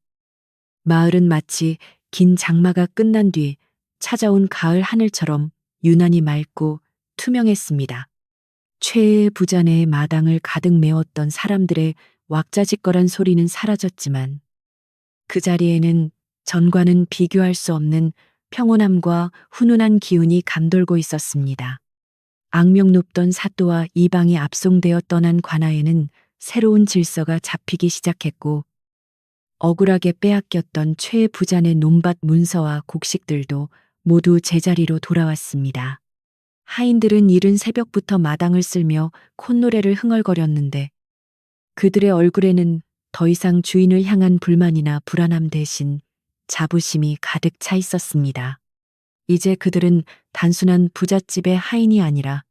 Speaker 1: 마을은 마치 긴 장마가 끝난 뒤 찾아온 가을 하늘처럼 유난히 맑고 투명했습니다. 최의 부자네의 마당을 가득 메웠던 사람들의 왁자지껄한 소리는 사라졌지만 그 자리에는 전과는 비교할 수 없는 평온함과 훈훈한 기운이 감돌고 있었습니다. 악명 높던 사또와 이방이 압송되어 떠난 관아에는 새로운 질서가 잡히기 시작했고 억울하게 빼앗겼던 최 부자네 논밭 문서와 곡식들도 모두 제자리로 돌아왔습니다. 하인들은 이른 새벽부터 마당을 쓸며 콧노래를 흥얼거렸는데 그들의 얼굴에는 더 이상 주인을 향한 불만이나 불안함 대신 자부심이 가득 차 있었습니다. 이제 그들은 단순한 부잣집의 하인이 아니라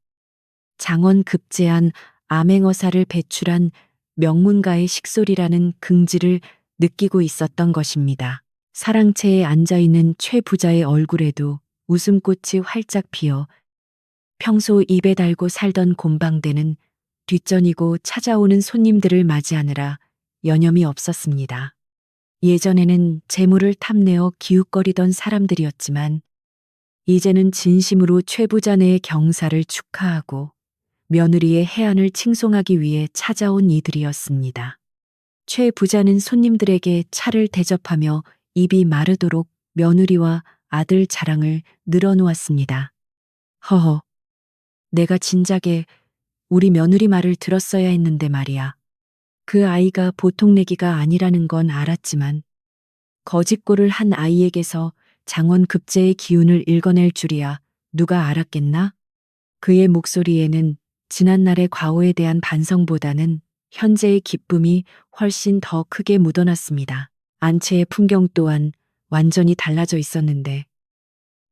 Speaker 1: 장원 급제한 암행어사를 배출한 명문가의 식솔이라는 긍지를 느끼고 있었던 것입니다. 사랑채에 앉아있는 최 부자의 얼굴에도 웃음꽃이 활짝 피어 평소 입에 달고 살던 곰방대는 뒷전이고 찾아오는 손님들을 맞이하느라 여념이 없었습니다. 예전에는 재물을 탐내어 기웃거리던 사람들이었지만 이제는 진심으로 최 부자네의 경사를 축하하고 며느리의 해안을 칭송하기 위해 찾아온 이들이었습니다. 최 부자는 손님들에게 차를 대접하며 입이 마르도록 며느리와 아들 자랑을 늘어놓았습니다. 허허, 내가 진작에 우리 며느리 말을 들었어야 했는데 말이야. 그 아이가 보통 내기가 아니라는 건 알았지만 거짓골을 한 아이에게서 장원급제의 기운을 읽어낼 줄이야 누가 알았겠나? 그의 목소리에는 지난날의 과오에 대한 반성보다는 현재의 기쁨이 훨씬 더 크게 묻어났습니다. 안채의 풍경 또한 완전히 달라져 있었는데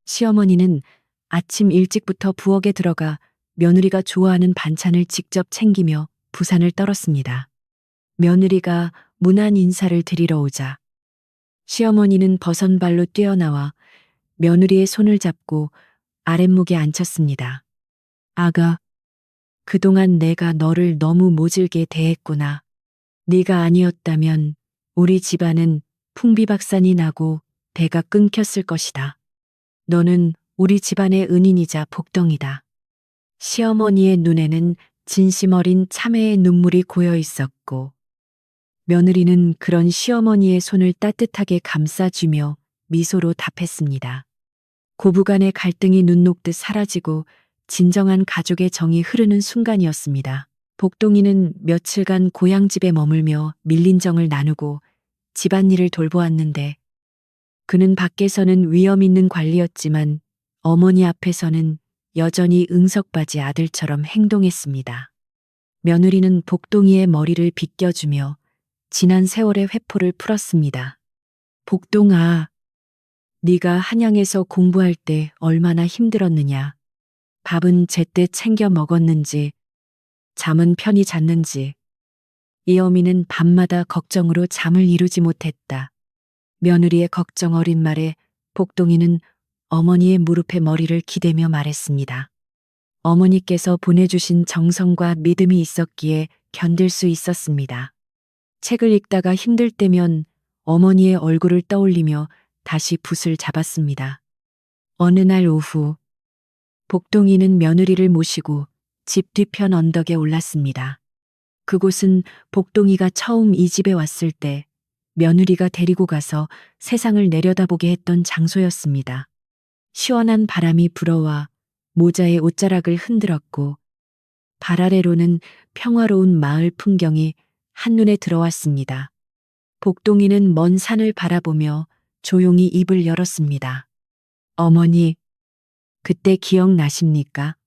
Speaker 1: 시어머니는 아침 일찍부터 부엌에 들어가 며느리가 좋아하는 반찬을 직접 챙기며 부산을 떨었습니다. 며느리가 문안 인사를 드리러 오자 시어머니는 버선발로 뛰어나와 며느리의 손을 잡고 아랫목에 앉혔습니다. 아가, 그동안 내가 너를 너무 모질게 대했구나. 네가 아니었다면 우리 집안은 풍비박산이 나고 대가 끊겼을 것이다. 너는 우리 집안의 은인이자 복덩이다. 시어머니의 눈에는 진심 어린 참회의 눈물이 고여 있었고 며느리는 그런 시어머니의 손을 따뜻하게 감싸주며 미소로 답했습니다. 고부간의 갈등이 눈 녹듯 사라지고 진정한 가족의 정이 흐르는 순간이었습니다. 복동이는 며칠간 고향집에 머물며 밀린 정을 나누고 집안일을 돌보았는데 그는 밖에서는 위험 있는 관리였지만 어머니 앞에서는 여전히 응석바지 아들처럼 행동했습니다. 며느리는 복동이의 머리를 빗겨주며 지난 세월의 회포를 풀었습니다. 복동아, 네가 한양에서 공부할 때 얼마나 힘들었느냐. 밥은 제때 챙겨 먹었는지, 잠은 편히 잤는지. 이 어미는 밤마다 걱정으로 잠을 이루지 못했다. 며느리의 걱정 어린 말에 복동이는 어머니의 무릎에 머리를 기대며 말했습니다. 어머니께서 보내주신 정성과 믿음이 있었기에 견딜 수 있었습니다. 책을 읽다가 힘들 때면 어머니의 얼굴을 떠올리며 다시 붓을 잡았습니다. 어느 날 오후, 복동이는 며느리를 모시고 집 뒤편 언덕에 올랐습니다. 그곳은 복동이가 처음 이 집에 왔을 때 며느리가 데리고 가서 세상을 내려다보게 했던 장소였습니다. 시원한 바람이 불어와 모자의 옷자락을 흔들었고 발 아래로는 평화로운 마을 풍경이 한눈에 들어왔습니다. 복동이는 먼 산을 바라보며 조용히 입을 열었습니다. 어머니, 그때 기억나십니까?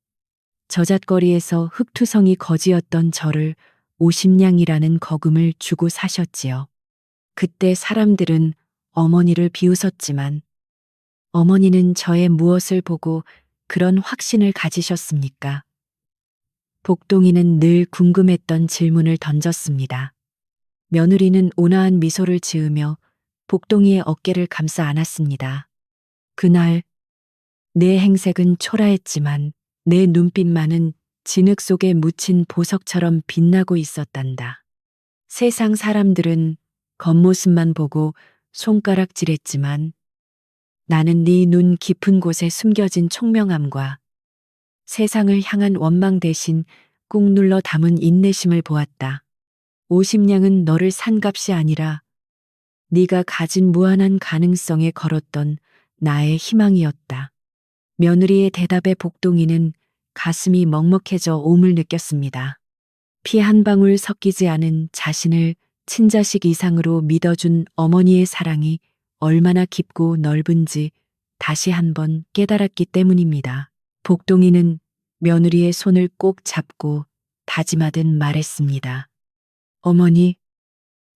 Speaker 1: 저잣거리에서 흙투성이 거지였던 저를 50냥이라는 거금을 주고 사셨지요. 그때 사람들은 어머니를 비웃었지만 어머니는 저의 무엇을 보고 그런 확신을 가지셨습니까? 복동이는 늘 궁금했던 질문을 던졌습니다. 며느리는 온화한 미소를 지으며 복동이의 어깨를 감싸 안았습니다. 그날 내 행색은 초라했지만 내 눈빛만은 진흙 속에 묻힌 보석처럼 빛나고 있었단다. 세상 사람들은 겉모습만 보고 손가락질했지만 나는 네 눈 깊은 곳에 숨겨진 총명함과 세상을 향한 원망 대신 꾹 눌러 담은 인내심을 보았다. 50냥은 너를 산 값이 아니라 네가 가진 무한한 가능성에 걸었던 나의 희망이었다. 며느리의 대답에 복동이는 가슴이 먹먹해져 오물 느꼈습니다. 피 한 방울 섞이지 않은 자신을 친자식 이상으로 믿어준 어머니의 사랑이 얼마나 깊고 넓은지 다시 한번 깨달았기 때문입니다. 복동이는 며느리의 손을 꼭 잡고 다짐하듯 말했습니다. 어머니,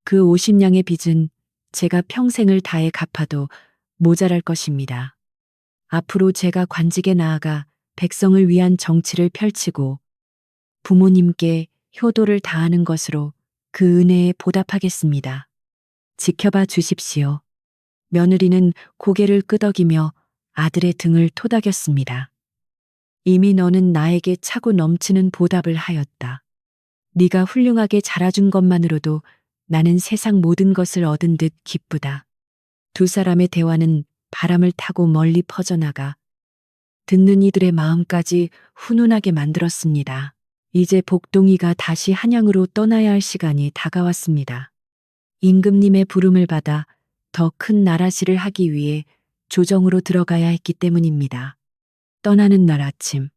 Speaker 1: 그 50냥의 빚은 제가 평생을 다해 갚아도 모자랄 것입니다. 앞으로 제가 관직에 나아가 백성을 위한 정치를 펼치고 부모님께 효도를 다하는 것으로 그 은혜에 보답하겠습니다. 지켜봐 주십시오. 며느리는 고개를 끄덕이며 아들의 등을 토닥였습니다. 이미 너는 나에게 차고 넘치는 보답을 하였다. 네가 훌륭하게 자라준 것만으로도 나는 세상 모든 것을 얻은 듯 기쁘다. 두 사람의 대화는 바람을 타고 멀리 퍼져나가 듣는 이들의 마음까지 훈훈하게 만들었습니다. 이제 복동이가 다시 한양으로 떠나야 할 시간이 다가왔습니다. 임금님의 부름을 받아 더 큰 나라시를 하기 위해 조정으로 들어가야 했기 때문입니다. 떠나는 날 아침,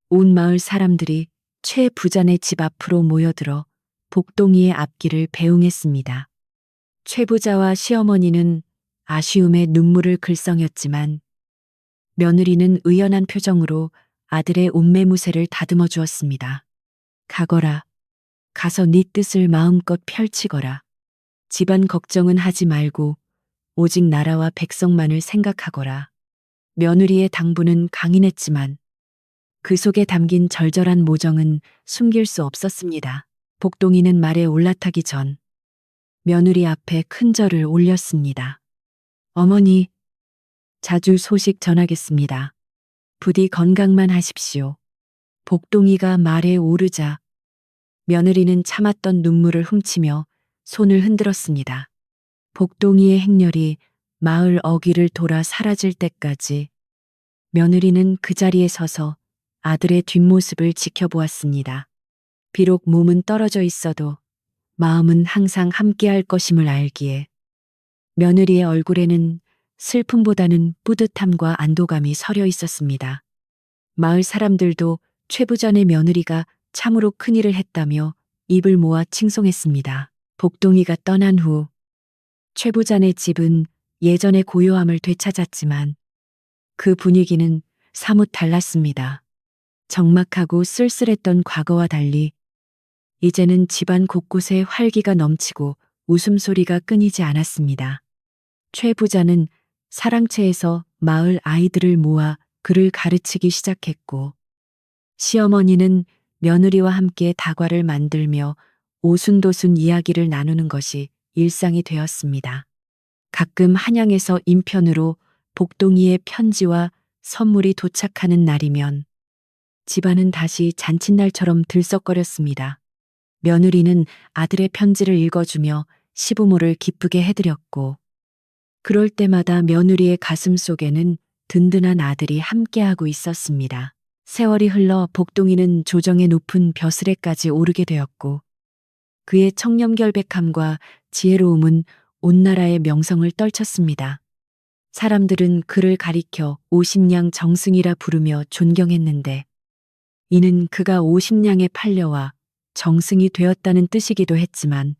Speaker 1: 온 마을 사람들이 최 부자네 집 앞으로 모여들어 복동이의 앞길을 배웅했습니다. 최 부자와 시어머니는 아쉬움에 눈물을 글썽였지만 며느리는 의연한 표정으로 아들의 옷매무새를 다듬어 주었습니다. 가거라. 가서 네 뜻을 마음껏 펼치거라. 집안 걱정은 하지 말고 오직 나라와 백성만을 생각하거라. 며느리의 당부는 강인했지만 그 속에 담긴 절절한 모정은 숨길 수 없었습니다. 복동이는 말에 올라타기 전 며느리 앞에 큰 절을 올렸습니다. 어머니, 자주 소식 전하겠습니다. 부디 건강만 하십시오. 복동이가 말에 오르자 며느리는 참았던 눈물을 훔치며 손을 흔들었습니다. 복동이의 행렬이 마을 어귀를 돌아 사라질 때까지 며느리는 그 자리에 서서 아들의 뒷모습을 지켜보았습니다. 비록 몸은 떨어져 있어도 마음은 항상 함께할 것임을 알기에 며느리의 얼굴에는 슬픔보다는 뿌듯함과 안도감이 서려 있었습니다. 마을 사람들도 최 부전의 며느리가 참으로 큰일을 했다며 입을 모아 칭송했습니다. 복동이가 떠난 후 최 부전의 집은 예전의 고요함을 되찾았지만 그 분위기는 사뭇 달랐습니다. 적막하고 쓸쓸했던 과거와 달리 이제는 집안 곳곳에 활기가 넘치고 웃음소리가 끊이지 않았습니다. 최 부자는 사랑채에서 마을 아이들을 모아 글을 가르치기 시작했고, 시어머니는 며느리와 함께 다과를 만들며 오순도순 이야기를 나누는 것이 일상이 되었습니다. 가끔 한양에서 인편으로 복동이의 편지와 선물이 도착하는 날이면 집안은 다시 잔칫날처럼 들썩거렸습니다. 며느리는 아들의 편지를 읽어주며 시부모를 기쁘게 해드렸고, 그럴 때마다 며느리의 가슴 속에는 든든한 아들이 함께하고 있었습니다. 세월이 흘러 복동이는 조정의 높은 벼슬에까지 오르게 되었고, 그의 청렴결백함과 지혜로움은 온 나라의 명성을 떨쳤습니다. 사람들은 그를 가리켜 오십냥 정승이라 부르며 존경했는데, 이는 그가 오십냥의 판려와 정승이 되었다는 뜻이기도 했지만,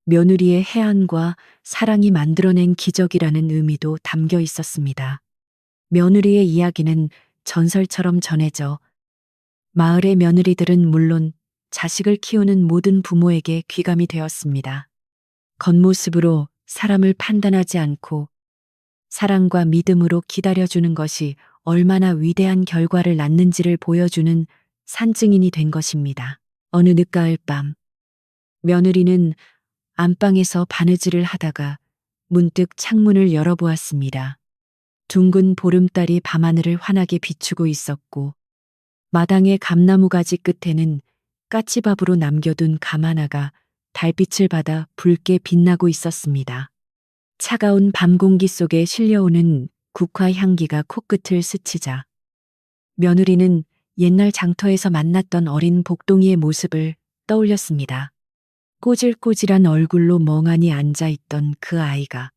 Speaker 1: 며느리의 해안과 사랑이 만들어낸 기적이라는 의미도 담겨 있었습니다. 며느리의 이야기는 전설처럼 전해져 마을의 며느리들은 물론 자식을 키우는 모든 부모에게 귀감이 되었습니다. 겉모습으로 사람을 판단하지 않고 사랑과 믿음으로 기다려주는 것이 얼마나 위대한 결과를 낳는지를 보여주는 산증인이 된 것입니다. 어느 늦가을 밤, 며느리는 안방에서 바느질을 하다가 문득 창문을 열어보았습니다. 둥근 보름달이 밤하늘을 환하게 비추고 있었고, 마당의 감나무 가지 끝에는 까치밥으로 남겨둔 감 하나가 달빛을 받아 붉게 빛나고 있었습니다. 차가운 밤 공기 속에 실려오는 국화 향기가 코끝을 스치자 며느리는 옛날 장터에서 만났던 어린 복동이의 모습을 떠올렸습니다. 꼬질꼬질한 얼굴로 멍하니 앉아있던 그 아이가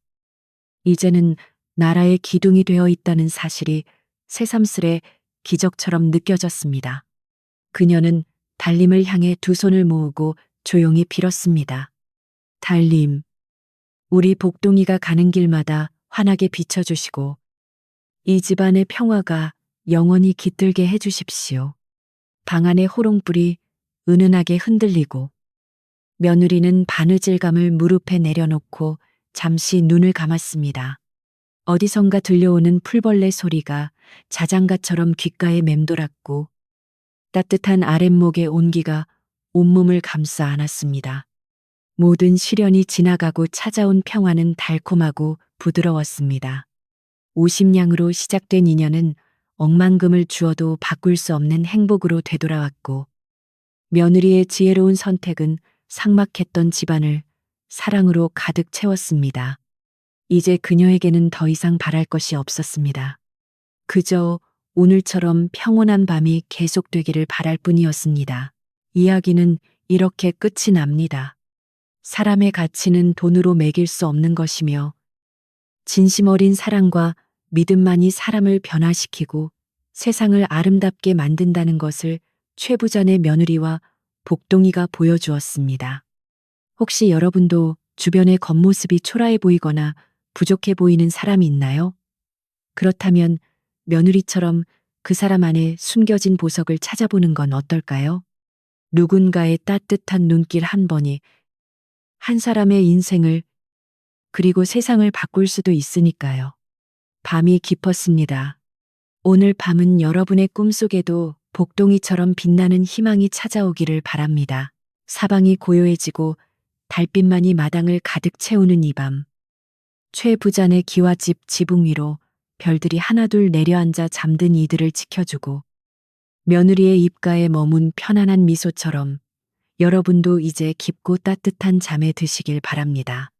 Speaker 1: 이제는 나라의 기둥이 되어 있다는 사실이 새삼스레 기적처럼 느껴졌습니다. 그녀는 달님을 향해 두 손을 모으고 조용히 빌었습니다. 달님, 우리 복동이가 가는 길마다 환하게 비춰주시고 이 집안의 평화가 영원히 깃들게 해주십시오. 방 안의 호롱불이 은은하게 흔들리고 며느리는 바느질감을 무릎에 내려놓고 잠시 눈을 감았습니다. 어디선가 들려오는 풀벌레 소리가 자장가처럼 귓가에 맴돌았고 따뜻한 아랫목의 온기가 온몸을 감싸 안았습니다. 모든 시련이 지나가고 찾아온 평화는 달콤하고 부드러웠습니다. 오십냥으로 시작된 인연은 억만금을 주어도 바꿀 수 없는 행복으로 되돌아왔고, 며느리의 지혜로운 선택은 삭막했던 집안을 사랑으로 가득 채웠습니다. 이제 그녀에게는 더 이상 바랄 것이 없었습니다. 그저 오늘처럼 평온한 밤이 계속되기를 바랄 뿐이었습니다. 이야기는 이렇게 끝이 납니다. 사람의 가치는 돈으로 매길 수 없는 것이며 진심 어린 사랑과 믿음만이 사람을 변화시키고 세상을 아름답게 만든다는 것을 최부자의 며느리와 복동이가 보여주었습니다. 혹시 여러분도 주변의 겉모습이 초라해 보이거나 부족해 보이는 사람이 있나요? 그렇다면 며느리처럼 그 사람 안에 숨겨진 보석을 찾아보는 건 어떨까요? 누군가의 따뜻한 눈길 한 번이 한 사람의 인생을 그리고 세상을 바꿀 수도 있으니까요. 밤이 깊었습니다. 오늘 밤은 여러분의 꿈속에도 복동이처럼 빛나는 희망이 찾아오기를 바랍니다. 사방이 고요해지고 달빛만이 마당을 가득 채우는 이 밤. 최 부잔의 기와집 지붕 위로 별들이 하나둘 내려앉아 잠든 이들을 지켜주고 며느리의 입가에 머문 편안한 미소처럼 여러분도 이제 깊고 따뜻한 잠에 드시길 바랍니다.